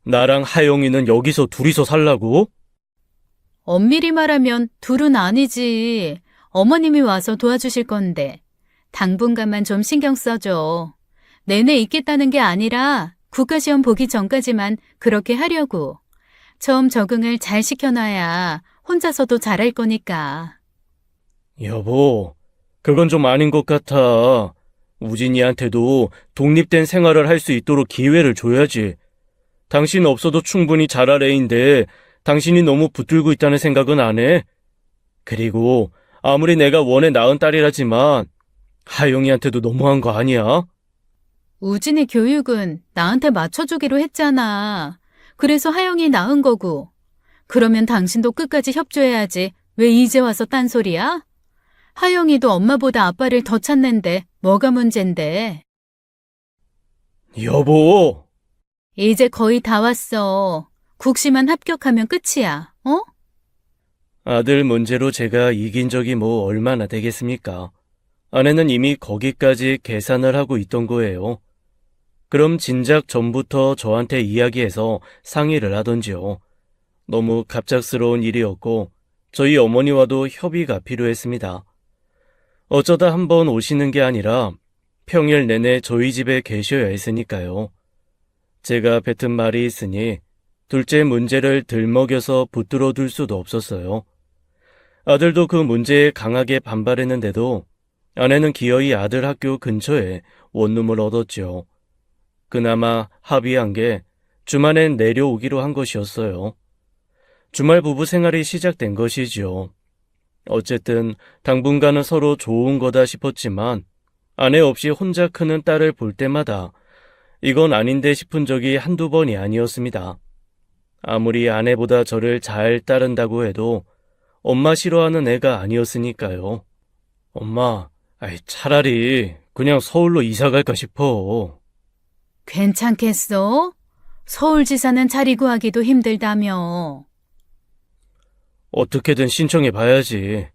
나랑 하영이는 여기서 둘이서 살라고? 엄밀히 말하면 둘은 아니지. 어머님이 와서 도와주실 건데. 당분간만 좀 신경 써줘. 내내 있겠다는 게 아니라 국가시험 보기 전까지만 그렇게 하려고. 처음 적응을 잘 시켜놔야 혼자서도 잘할 거니까. 여보, 그건 좀 아닌 것 같아. 우진이한테도 독립된 생활을 할 수 있도록 기회를 줘야지. 당신 없어도 충분히 잘할 애인데 당신이 너무 붙들고 있다는 생각은 안 해? 그리고 아무리 내가 원해 낳은 딸이라지만 하영이한테도 너무한 거 아니야? 우진의 교육은 나한테 맞춰주기로 했잖아. 그래서 하영이 낳은 거고. 그러면 당신도 끝까지 협조해야지. 왜 이제 와서 딴소리야? 하영이도 엄마보다 아빠를 더 찾는데 뭐가 문젠데. 여보! 이제 거의 다 왔어. 국시만 합격하면 끝이야. 어? 아들 문제로 제가 이긴 적이 뭐 얼마나 되겠습니까? 아내는 이미 거기까지 계산을 하고 있던 거예요. 그럼 진작 전부터 저한테 이야기해서 상의를 하던지요. 너무 갑작스러운 일이었고 저희 어머니와도 협의가 필요했습니다. 어쩌다 한번 오시는 게 아니라 평일 내내 저희 집에 계셔야 했으니까요. 제가 뱉은 말이 있으니 둘째 문제를 들먹여서 붙들어 둘 수도 없었어요. 아들도 그 문제에 강하게 반발했는데도 아내는 기어이 아들 학교 근처에 원룸을 얻었죠. 그나마 합의한 게 주말엔 내려오기로 한 것이었어요. 주말 부부 생활이 시작된 것이지요. 어쨌든 당분간은 서로 좋은 거다 싶었지만 아내 없이 혼자 크는 딸을 볼 때마다 이건 아닌데 싶은 적이 한두 번이 아니었습니다. 아무리 아내보다 저를 잘 따른다고 해도 엄마 싫어하는 애가 아니었으니까요. 엄마, 차라리 그냥 서울로 이사 갈까 싶어. 괜찮겠어? 서울지사는 자리 구하기도 힘들다며. 어떻게든 신청해 봐야지.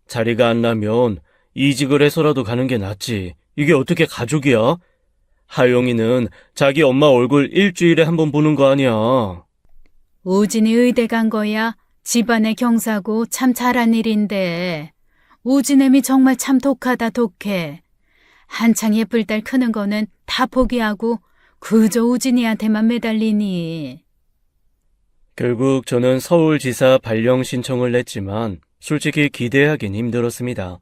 자리가 안 나면 이직을 해서라도 가는 게 낫지. 이게 어떻게 가족이야? 하영이는 자기 엄마 얼굴 일주일에 한 번 보는 거 아니야. 우진이 의대 간 거야. 집안의 경사고 참 잘한 일인데. 우진애미 정말 참 독하다 독해. 한창 예쁠 딸 크는 거는 다 포기하고 그저 우진이한테만 매달리니. 결국 저는 서울지사 발령 신청을 냈지만 솔직히 기대하긴 힘들었습니다.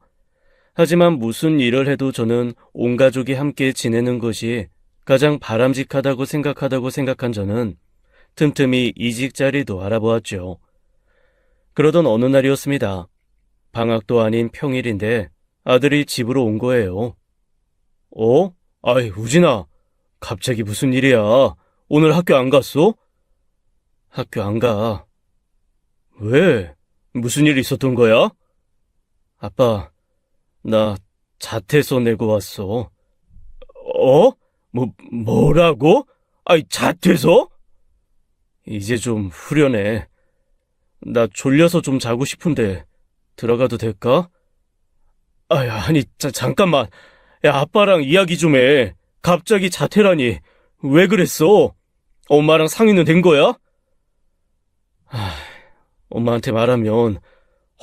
하지만 무슨 일을 해도 저는 온 가족이 함께 지내는 것이 가장 바람직하다고 생각한 저는 틈틈이 이직 자리도 알아보았죠. 그러던 어느 날이었습니다. 방학도 아닌 평일인데 아들이 집으로 온 거예요. 어? 우진아, 갑자기 무슨 일이야? 오늘 학교 안 갔어? 학교 안 가. 왜? 무슨 일 있었던 거야? 아빠, 나 자퇴서 내고 왔어. 어? 뭐라고? 자퇴서? 이제 좀 후련해. 나 졸려서 좀 자고 싶은데 들어가도 될까? 잠깐만. 야, 아빠랑 이야기 좀 해. 갑자기 자퇴라니. 왜 그랬어? 엄마랑 상의는 된 거야? 엄마한테 말하면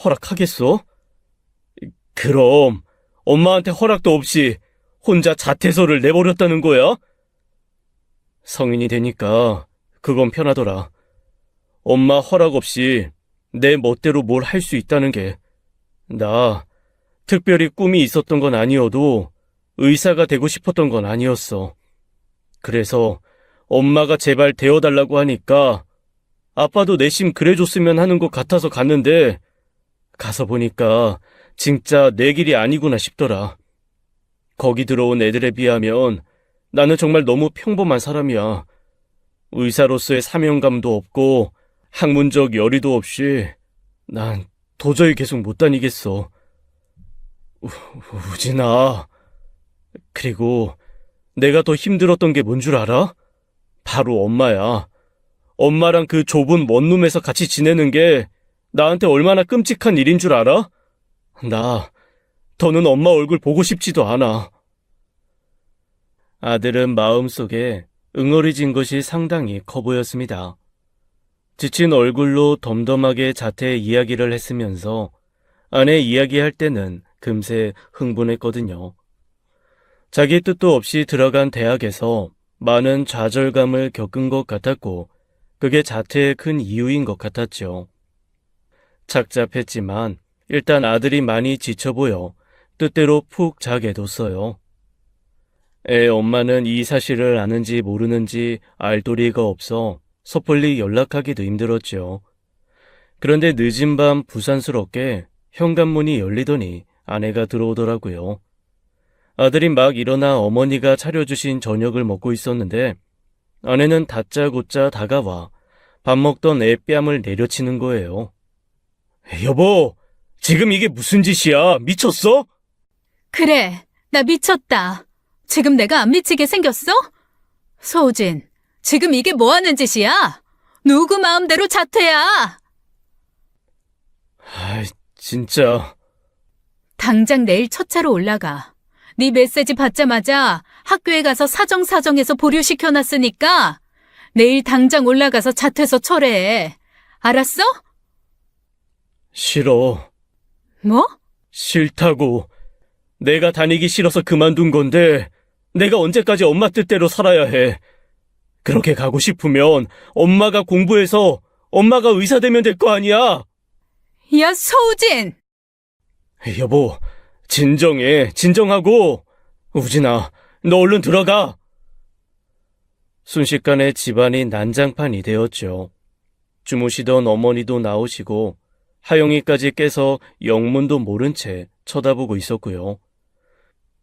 허락하겠어? 그럼 엄마한테 허락도 없이 혼자 자퇴서를 내버렸다는 거야? 성인이 되니까 그건 편하더라. 엄마 허락 없이 내 멋대로 뭘 할 수 있다는 게. 나 특별히 꿈이 있었던 건 아니어도 의사가 되고 싶었던 건 아니었어. 그래서 엄마가 제발 되어달라고 하니까 아빠도 내심 그래줬으면 하는 것 같아서 갔는데 가서 보니까 진짜 내 길이 아니구나 싶더라. 거기 들어온 애들에 비하면 나는 정말 너무 평범한 사람이야. 의사로서의 사명감도 없고 학문적 열의도 없이 난 도저히 계속 못 다니겠어. 우진아. 그리고 내가 더 힘들었던 게 뭔 줄 알아? 바로 엄마야. 엄마랑 그 좁은 원룸에서 같이 지내는 게 나한테 얼마나 끔찍한 일인 줄 알아? 나 더는 엄마 얼굴 보고 싶지도 않아. 아들은 마음속에 응어리진 것이 상당히 커 보였습니다. 지친 얼굴로 덤덤하게 자퇴 이야기를 했으면서 아내 이야기할 때는 금세 흥분했거든요. 자기 뜻도 없이 들어간 대학에서 많은 좌절감을 겪은 것 같았고 그게 자퇴의 큰 이유인 것 같았죠. 착잡했지만 일단 아들이 많이 지쳐 보여 뜻대로 푹 자게 뒀어요. 애 엄마는 이 사실을 아는지 모르는지 알 도리가 없어 섣불리 연락하기도 힘들었죠. 그런데 늦은 밤 부산스럽게 현관문이 열리더니 아내가 들어오더라고요. 아들이 막 일어나 어머니가 차려주신 저녁을 먹고 있었는데 아내는 다짜고짜 다가와 밥 먹던 애 뺨을 내려치는 거예요. 여보, 지금 이게 무슨 짓이야? 미쳤어? 그래, 나 미쳤다. 지금 내가 안 미치게 생겼어? 소진, 지금 이게 뭐 하는 짓이야? 누구 마음대로 자퇴야? 진짜. 당장 내일 첫 차로 올라가. 네 메시지 받자마자 학교에 가서 사정사정해서 보류시켜놨으니까 내일 당장 올라가서 자퇴서 철회해. 알았어? 싫어. 뭐? 싫다고. 내가 다니기 싫어서 그만둔 건데 내가 언제까지 엄마 뜻대로 살아야 해. 그렇게 가고 싶으면 엄마가 공부해서 엄마가 의사 되면 될 거 아니야. 야, 소진! 여보, 진정해. 진정하고. 우진아, 너 얼른 들어가. 순식간에 집안이 난장판이 되었죠. 주무시던 어머니도 나오시고 하영이까지 깨서 영문도 모른 채 쳐다보고 있었고요.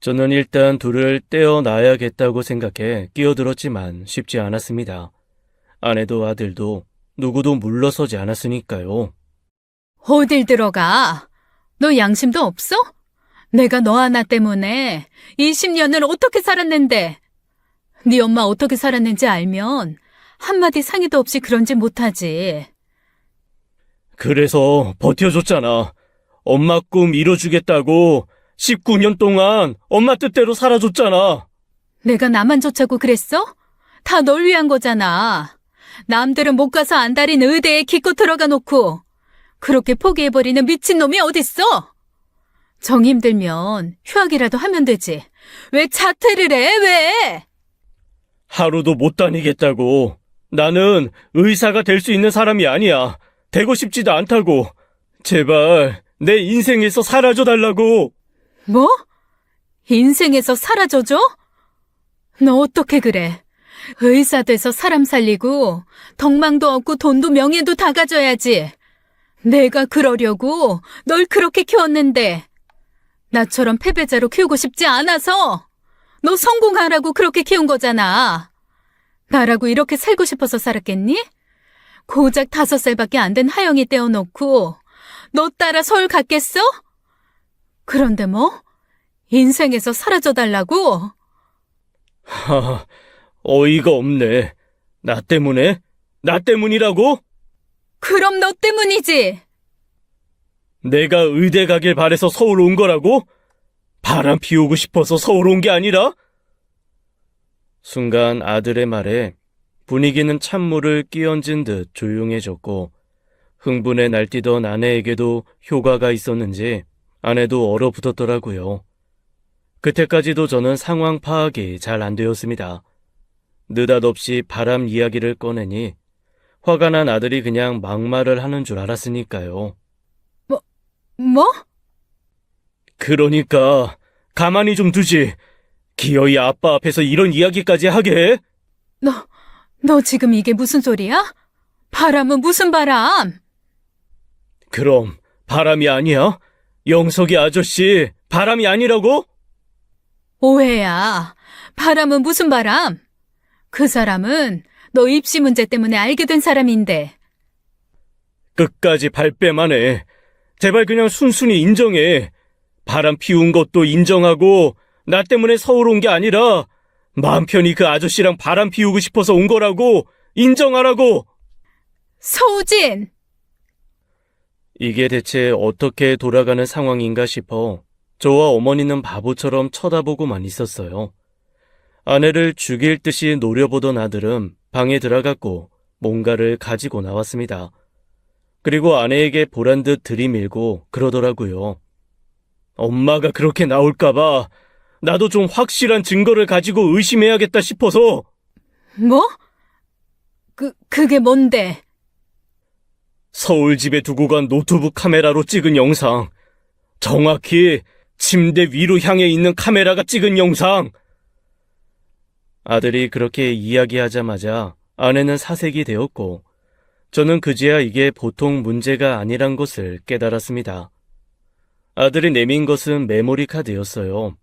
저는 일단 둘을 떼어놔야겠다고 생각해 끼어들었지만 쉽지 않았습니다. 아내도 아들도 누구도 물러서지 않았으니까요. 어딜 들어가? 너 양심도 없어? 내가 너 하나 때문에 20년을 어떻게 살았는데. 네 엄마 어떻게 살았는지 알면 한마디 상의도 없이 그런 짓 못하지. 그래서 버텨줬잖아. 엄마 꿈 이뤄주겠다고 19년 동안 엄마 뜻대로 살아줬잖아. 내가 나만 좋자고 그랬어? 다 널 위한 거잖아. 남들은 못 가서 안달인 의대에 기껏 들어가 놓고 그렇게 포기해버리는 미친놈이 어딨어? 정 힘들면 휴학이라도 하면 되지. 왜 자퇴를 해? 왜? 하루도 못 다니겠다고. 나는 의사가 될 수 있는 사람이 아니야. 되고 싶지도 않다고. 제발 내 인생에서 사라져달라고. 뭐? 인생에서 사라져줘? 너 어떻게 그래? 의사 돼서 사람 살리고 덕망도 얻고 돈도 명예도 다 가져야지. 내가 그러려고 널 그렇게 키웠는데 나처럼 패배자로 키우고 싶지 않아서 너 성공하라고 그렇게 키운 거잖아. 나라고 이렇게 살고 싶어서 살았겠니? 고작 5살밖에 안 된 하영이 떼어놓고 너 따라 서울 갔겠어? 그런데 뭐? 인생에서 사라져달라고? 하, 어이가 없네. 나 때문에? 나 때문이라고? 그럼 너 때문이지. 내가 의대 가길 바래서 서울 온 거라고? 바람 피우고 싶어서 서울 온 게 아니라? 순간 아들의 말에 분위기는 찬물을 끼얹은 듯 조용해졌고 흥분에 날뛰던 아내에게도 효과가 있었는지 아내도 얼어붙었더라고요. 그때까지도 저는 상황 파악이 잘 안 되었습니다. 느닷없이 바람 이야기를 꺼내니 화가 난 아들이 그냥 막말을 하는 줄 알았으니까요. 뭐? 그러니까 가만히 좀 두지. 기어이 아빠 앞에서 이런 이야기까지 하게 해? 너 지금 이게 무슨 소리야? 바람은 무슨 바람? 그럼 바람이 아니야? 영석이 아저씨 바람이 아니라고? 오해야. 바람은 무슨 바람? 그 사람은 너 입시 문제 때문에 알게 된 사람인데. 끝까지 발뺌만 해. 제발 그냥 순순히 인정해. 바람 피운 것도 인정하고 나 때문에 서울 온 게 아니라 마음 편히 그 아저씨랑 바람 피우고 싶어서 온 거라고 인정하라고. 서우진! 이게 대체 어떻게 돌아가는 상황인가 싶어 저와 어머니는 바보처럼 쳐다보고만 있었어요. 아내를 죽일 듯이 노려보던 아들은 방에 들어갔고 뭔가를 가지고 나왔습니다. 그리고 아내에게 보란 듯 들이밀고 그러더라고요. 엄마가 그렇게 나올까봐 나도 좀 확실한 증거를 가지고 의심해야겠다 싶어서. 뭐? 그게 뭔데? 서울 집에 두고 간 노트북 카메라로 찍은 영상. 정확히 침대 위로 향해 있는 카메라가 찍은 영상. 아들이 그렇게 이야기하자마자 아내는 사색이 되었고 저는 그제야 이게 보통 문제가 아니란 것을 깨달았습니다. 아들이 내민 것은 메모리 카드였어요.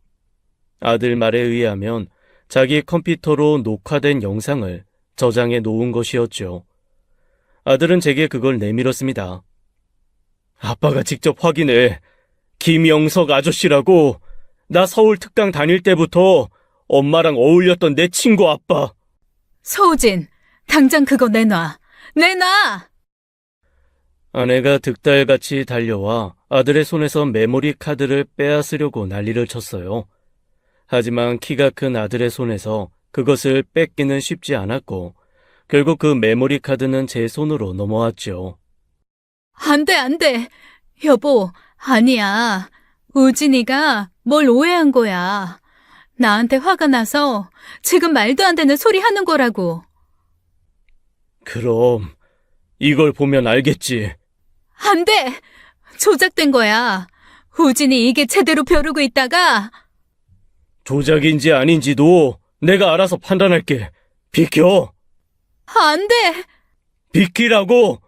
아들 말에 의하면 자기 컴퓨터로 녹화된 영상을 저장해 놓은 것이었죠. 아들은 제게 그걸 내밀었습니다. 아빠가 직접 확인해. 김영석 아저씨라고. 나 서울 특강 다닐 때부터 엄마랑 어울렸던 내 친구 아빠. 서우진, 당장 그거 내놔. 내놔! 아내가 득달같이 달려와 아들의 손에서 메모리 카드를 빼앗으려고 난리를 쳤어요. 하지만 키가 큰 아들의 손에서 그것을 뺏기는 쉽지 않았고 결국 그 메모리 카드는 제 손으로 넘어왔죠. 안 돼, 안 돼. 여보, 아니야. 우진이가 뭘 오해한 거야. 나한테 화가 나서 지금 말도 안 되는 소리 하는 거라고. 그럼 이걸 보면 알겠지. 안 돼! 조작된 거야. 우진이 이게 제대로 벼르고 있다가. 조작인지 아닌지도 내가 알아서 판단할게. 비켜! 안 돼! 비키라고!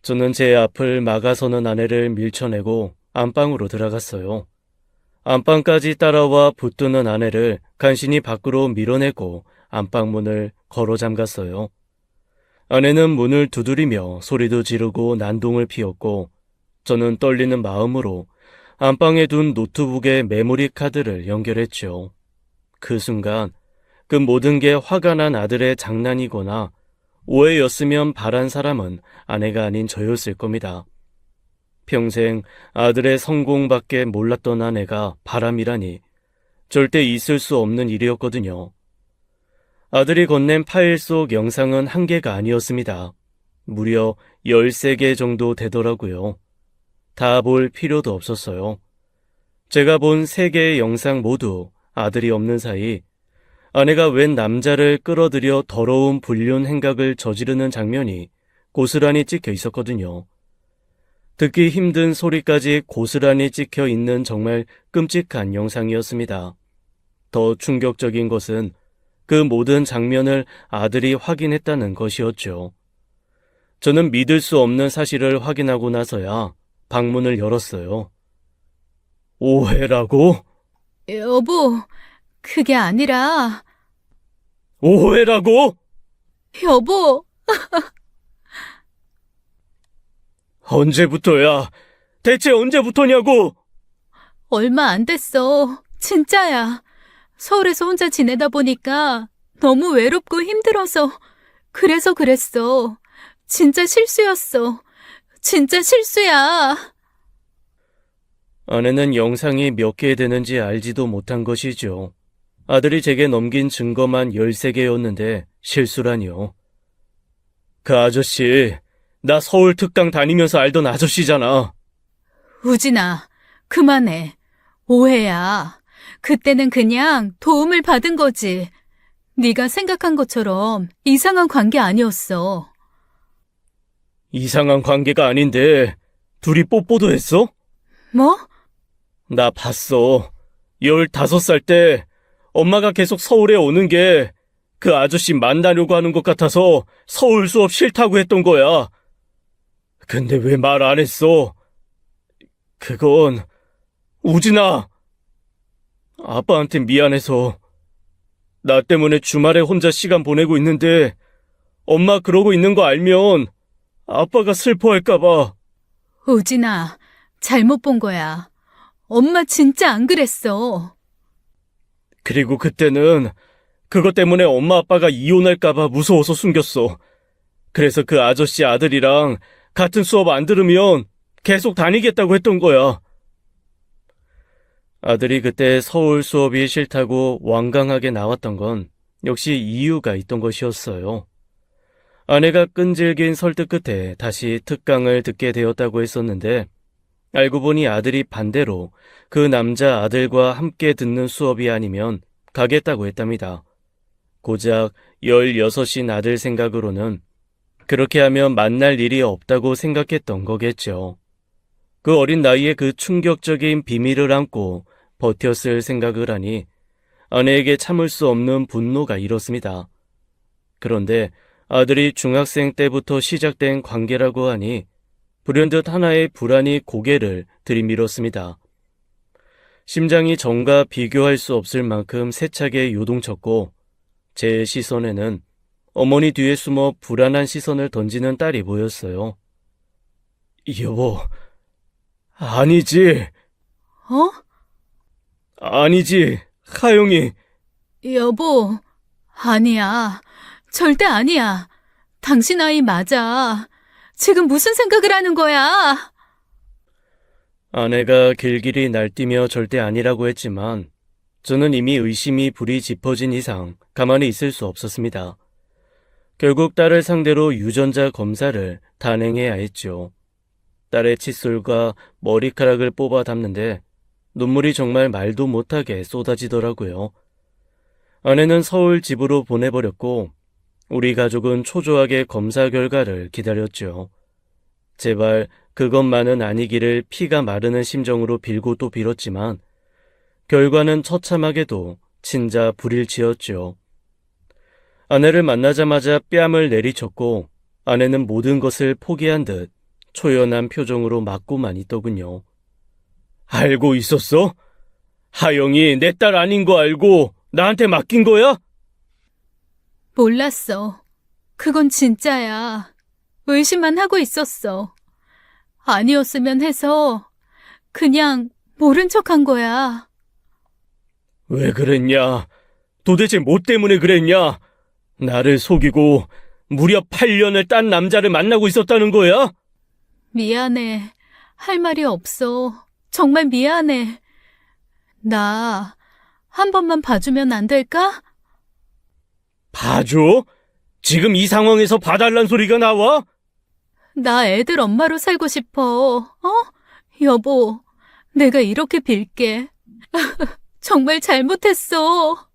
저는 제 앞을 막아서는 아내를 밀쳐내고 안방으로 들어갔어요. 안방까지 따라와 붙드는 아내를 간신히 밖으로 밀어내고 안방문을 걸어 잠갔어요. 아내는 문을 두드리며 소리도 지르고 난동을 피웠고 저는 떨리는 마음으로 안방에 둔 노트북에 메모리 카드를 연결했죠. 그 순간 그 모든 게 화가 난 아들의 장난이거나 오해였으면 바란 사람은 아내가 아닌 저였을 겁니다. 평생 아들의 성공밖에 몰랐던 아내가 바람이라니 절대 있을 수 없는 일이었거든요. 아들이 건넨 파일 속 영상은 한 개가 아니었습니다. 무려 13개 정도 되더라고요. 다 볼 필요도 없었어요. 제가 본 3개의 영상 모두 아들이 없는 사이 아내가 웬 남자를 끌어들여 더러운 불륜 행각을 저지르는 장면이 고스란히 찍혀 있었거든요. 듣기 힘든 소리까지 고스란히 찍혀 있는 정말 끔찍한 영상이었습니다. 더 충격적인 것은 그 모든 장면을 아들이 확인했다는 것이었죠. 저는 믿을 수 없는 사실을 확인하고 나서야 방문을 열었어요. 오해라고? 여보, 그게 아니라, 오해라고? 여보, 언제부터야? 대체 언제부터냐고? 얼마 안 됐어. 진짜야. 서울에서 혼자 지내다 보니까 너무 외롭고 힘들어서 그래서 그랬어. 진짜 실수였어. 진짜 실수야. 아내는 영상이 몇 개 되는지 알지도 못한 것이죠. 아들이 제게 넘긴 증거만 13개였는데 실수라니요. 그 아저씨, 나 서울 특강 다니면서 알던 아저씨잖아. 우진아, 그만해. 오해야. 그때는 그냥 도움을 받은 거지. 네가 생각한 것처럼 이상한 관계 아니었어. 이상한 관계가 아닌데 둘이 뽀뽀도 했어? 뭐? 나 봤어. 15살 때 엄마가 계속 서울에 오는 게 그 아저씨 만나려고 하는 것 같아서 서울 수업 싫다고 했던 거야. 근데 왜 말 안 했어? 그건 우진아. 아빠한테 미안해서 나 때문에 주말에 혼자 시간 보내고 있는데 엄마 그러고 있는 거 알면 아빠가 슬퍼할까 봐. 우진아, 잘못 본 거야. 엄마 진짜 안 그랬어. 그리고 그때는 그것 때문에 엄마 아빠가 이혼할까 봐 무서워서 숨겼어. 그래서 그 아저씨 아들이랑 같은 수업 안 들으면 계속 다니겠다고 했던 거야. 아들이 그때 서울 수업이 싫다고 완강하게 나왔던 건 역시 이유가 있던 것이었어요. 아내가 끈질긴 설득 끝에 다시 특강을 듣게 되었다고 했었는데 알고 보니 아들이 반대로 그 남자 아들과 함께 듣는 수업이 아니면 가겠다고 했답니다. 고작 16인 아들 생각으로는 그렇게 하면 만날 일이 없다고 생각했던 거겠죠. 그 어린 나이에 그 충격적인 비밀을 안고 버텼을 생각을 하니 아내에게 참을 수 없는 분노가 일었습니다. 그런데 아들이 중학생 때부터 시작된 관계라고 하니 불현듯 하나의 불안이 고개를 들이밀었습니다. 심장이 전과 비교할 수 없을 만큼 세차게 요동쳤고 제 시선에는 어머니 뒤에 숨어 불안한 시선을 던지는 딸이 보였어요. 여보, 아니지. 어? 아니지, 하영이. 여보, 아니야. 절대 아니야. 당신 아이 맞아. 지금 무슨 생각을 하는 거야? 아내가 길길이 날뛰며 절대 아니라고 했지만 저는 이미 의심이 불이 짚어진 이상 가만히 있을 수 없었습니다. 결국 딸을 상대로 유전자 검사를 단행해야 했죠. 딸의 칫솔과 머리카락을 뽑아 담는데 눈물이 정말 말도 못하게 쏟아지더라고요. 아내는 서울 집으로 보내버렸고 우리 가족은 초조하게 검사 결과를 기다렸죠. 제발 그것만은 아니기를 피가 마르는 심정으로 빌고 또 빌었지만 결과는 처참하게도 진짜 불일치였죠. 아내를 만나자마자 뺨을 내리쳤고 아내는 모든 것을 포기한 듯 초연한 표정으로 맞고만 있더군요. 알고 있었어? 하영이 내 딸 아닌 거 알고 나한테 맡긴 거야? 몰랐어. 그건 진짜야. 의심만 하고 있었어. 아니었으면 해서 그냥 모른 척한 거야. 왜 그랬냐? 도대체 뭐 때문에 그랬냐? 나를 속이고 무려 8년을 딴 남자를 만나고 있었다는 거야? 미안해. 할 말이 없어. 정말 미안해. 나 한 번만 봐주면 안 될까? 봐줘? 지금 이 상황에서 봐달란 소리가 나와? 나 애들 엄마로 살고 싶어. 여보, 내가 이렇게 빌게. 정말 잘못했어.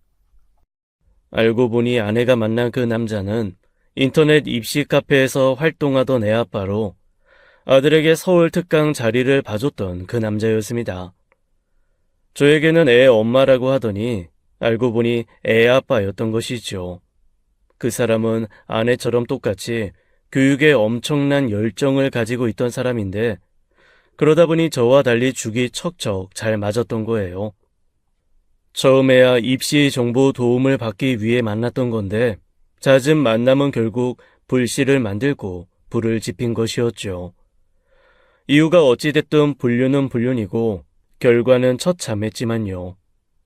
알고 보니 아내가 만난 그 남자는 인터넷 입시 카페에서 활동하던 애아빠로 아들에게 서울 특강 자리를 봐줬던 그 남자였습니다. 저에게는 애 엄마라고 하더니 알고 보니 애아빠였던 것이죠. 그 사람은 아내처럼 똑같이 교육에 엄청난 열정을 가지고 있던 사람인데 그러다 보니 저와 달리 죽이 척척 잘 맞았던 거예요. 처음에야 입시 정보 도움을 받기 위해 만났던 건데 잦은 만남은 결국 불씨를 만들고 불을 지핀 것이었죠. 이유가 어찌됐든 불륜은 불륜이고 결과는 처참했지만요.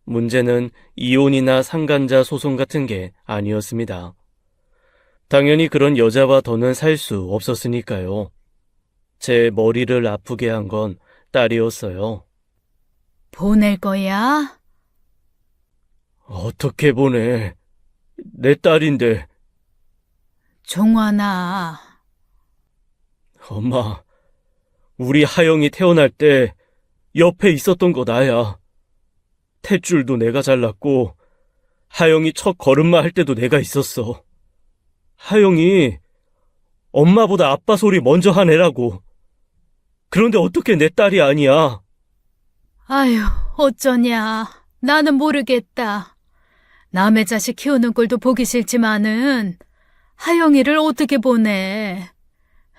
문제는 이혼이나 상간자 소송 같은 게 아니었습니다. 당연히 그런 여자와 더는 살 수 없었으니까요. 제 머리를 아프게 한 건 딸이었어요. 보낼 거야? 어떻게 보내? 내 딸인데. 종환아. 엄마, 우리 하영이 태어날 때 옆에 있었던 거 나야. 탯줄도 내가 잘랐고 하영이 첫 걸음마 할 때도 내가 있었어. 하영이 엄마보다 아빠 소리 먼저 한 애라고. 그런데 어떻게 내 딸이 아니야? 아휴, 어쩌냐. 나는 모르겠다. 남의 자식 키우는 꼴도 보기 싫지만은 하영이를 어떻게 보내.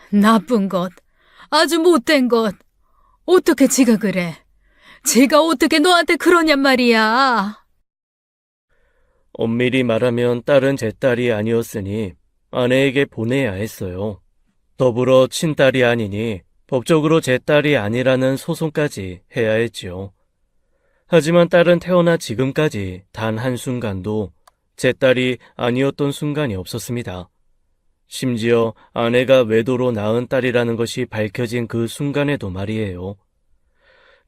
나쁜 것, 아주 못된 것. 어떻게 지가 그래. 지가 어떻게 너한테 그러냔 말이야. 엄밀히 말하면 딸은 제 딸이 아니었으니 아내에게 보내야 했어요. 더불어 친딸이 아니니 법적으로 제 딸이 아니라는 소송까지 해야 했지요. 하지만 딸은 태어나 지금까지 단 한순간도 제 딸이 아니었던 순간이 없었습니다. 심지어 아내가 외도로 낳은 딸이라는 것이 밝혀진 그 순간에도 말이에요.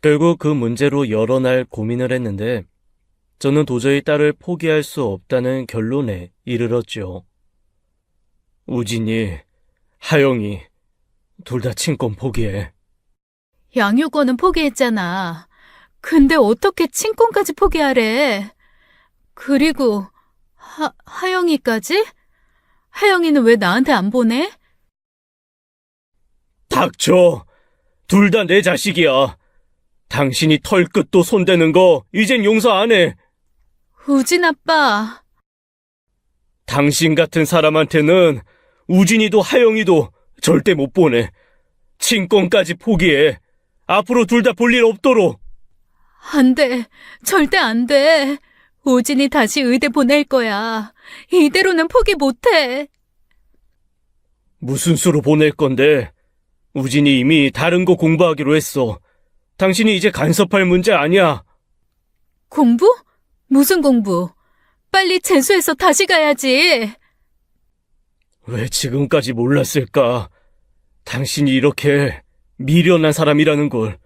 결국 그 문제로 여러 날 고민을 했는데 저는 도저히 딸을 포기할 수 없다는 결론에 이르렀죠. 우진이, 하영이 둘 다 친권 포기해. 양육권은 포기했잖아. 근데 어떻게 친권까지 포기하래? 그리고 하영이까지? 하영이는 왜 나한테 안 보내? 닥쳐! 둘 다 내 자식이야. 당신이 털끝도 손대는 거 이젠 용서 안 해. 우진 아빠. 당신 같은 사람한테는 우진이도 하영이도 절대 못 보내. 친권까지 포기해. 앞으로 둘 다 볼 일 없도록. 안 돼. 절대 안 돼. 우진이 다시 의대 보낼 거야. 이대로는 포기 못 해. 무슨 수로 보낼 건데? 우진이 이미 다른 거 공부하기로 했어. 당신이 이제 간섭할 문제 아니야. 공부? 무슨 공부? 빨리 재수해서 다시 가야지. 왜 지금까지 몰랐을까? 당신이 이렇게 미련한 사람이라는 걸.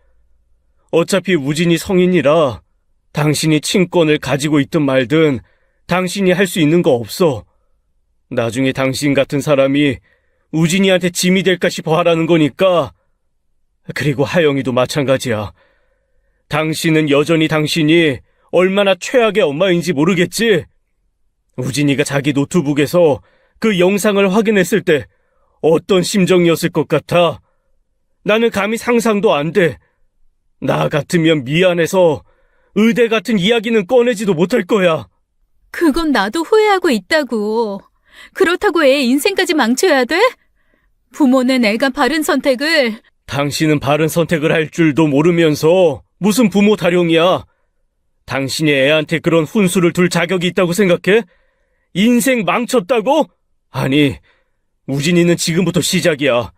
어차피 우진이 성인이라 당신이 친권을 가지고 있든 말든 당신이 할 수 있는 거 없어. 나중에 당신 같은 사람이 우진이한테 짐이 될까 싶어 하라는 거니까. 그리고 하영이도 마찬가지야. 당신은 여전히 당신이 얼마나 최악의 엄마인지 모르겠지? 우진이가 자기 노트북에서 그 영상을 확인했을 때 어떤 심정이었을 것 같아? 나는 감히 상상도 안 돼. 나 같으면 미안해서 의대 같은 이야기는 꺼내지도 못할 거야. 그건 나도 후회하고 있다고. 그렇다고 애 인생까지 망쳐야 돼? 부모는 애가 바른 선택을. 당신은 바른 선택을 할 줄도 모르면서 무슨 부모 타령이야. 당신이 애한테 그런 훈수를 둘 자격이 있다고 생각해? 인생 망쳤다고? 아니, 우진이는 지금부터 시작이야.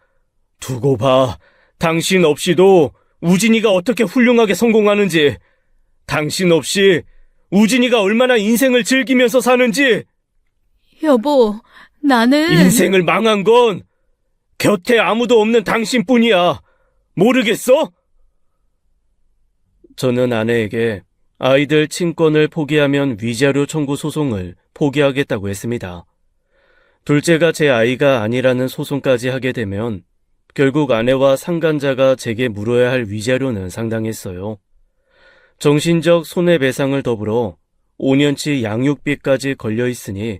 두고 봐. 당신 없이도 우진이가 어떻게 훌륭하게 성공하는지, 당신 없이 우진이가 얼마나 인생을 즐기면서 사는지. 여보, 나는... 인생을 망한 건 곁에 아무도 없는 당신뿐이야. 모르겠어? 저는 아내에게 아이들 친권을 포기하면 위자료 청구 소송을 포기하겠다고 했습니다. 둘째가 제 아이가 아니라는 소송까지 하게 되면 결국 아내와 상간자가 제게 물어야 할 위자료는 상당했어요. 정신적 손해배상을 더불어 5년치 양육비까지 걸려 있으니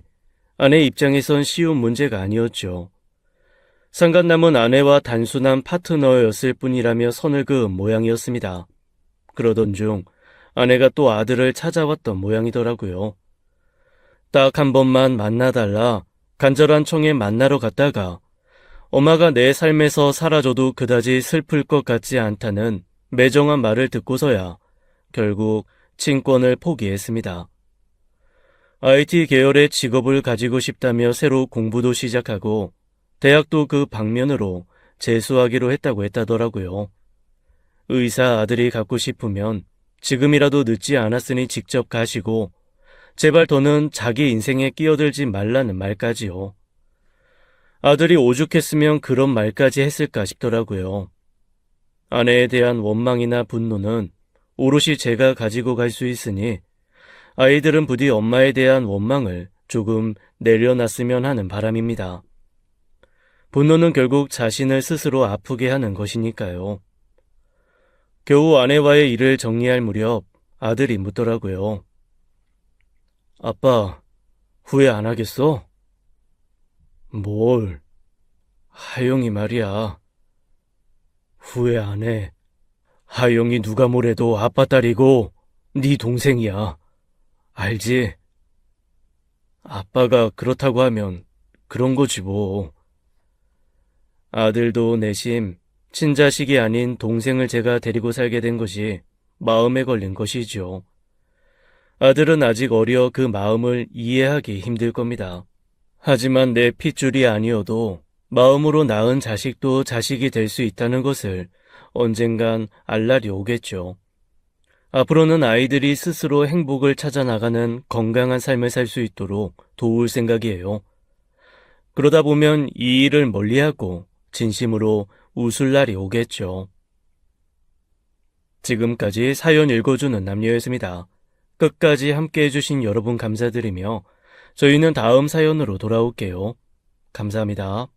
아내 입장에선 쉬운 문제가 아니었죠. 상간남은 아내와 단순한 파트너였을 뿐이라며 선을 그은 모양이었습니다. 그러던 중 아내가 또 아들을 찾아왔던 모양이더라고요. 딱 한 번만 만나달라 간절한 청에 만나러 갔다가 엄마가 내 삶에서 사라져도 그다지 슬플 것 같지 않다는 매정한 말을 듣고서야 결국 친권을 포기했습니다. IT 계열의 직업을 가지고 싶다며 새로 공부도 시작하고 대학도 그 방면으로 재수하기로 했다더라고요. 의사 아들이 갖고 싶으면 지금이라도 늦지 않았으니 직접 가시고 제발 더는 자기 인생에 끼어들지 말라는 말까지요. 아들이 오죽했으면 그런 말까지 했을까 싶더라고요. 아내에 대한 원망이나 분노는 오롯이 제가 가지고 갈 수 있으니 아이들은 부디 엄마에 대한 원망을 조금 내려놨으면 하는 바람입니다. 분노는 결국 자신을 스스로 아프게 하는 것이니까요. 겨우 아내와의 일을 정리할 무렵 아들이 묻더라고요. 아빠, 후회 안 하겠어? 뭘? 하영이 말이야. 후회 안 해. 하영이 누가 뭐래도 아빠 딸이고 네 동생이야. 알지? 아빠가 그렇다고 하면 그런 거지 뭐. 아들도 내심 친자식이 아닌 동생을 제가 데리고 살게 된 것이 마음에 걸린 것이죠. 아들은 아직 어려 그 마음을 이해하기 힘들 겁니다. 하지만 내 핏줄이 아니어도 마음으로 낳은 자식도 자식이 될 수 있다는 것을 언젠간 알 날이 오겠죠. 앞으로는 아이들이 스스로 행복을 찾아 나가는 건강한 삶을 살 수 있도록 도울 생각이에요. 그러다 보면 이 일을 멀리하고 진심으로 웃을 날이 오겠죠. 지금까지 사연 읽어주는 남녀였습니다. 끝까지 함께해 주신 여러분 감사드리며 저희는 다음 사연으로 돌아올게요. 감사합니다.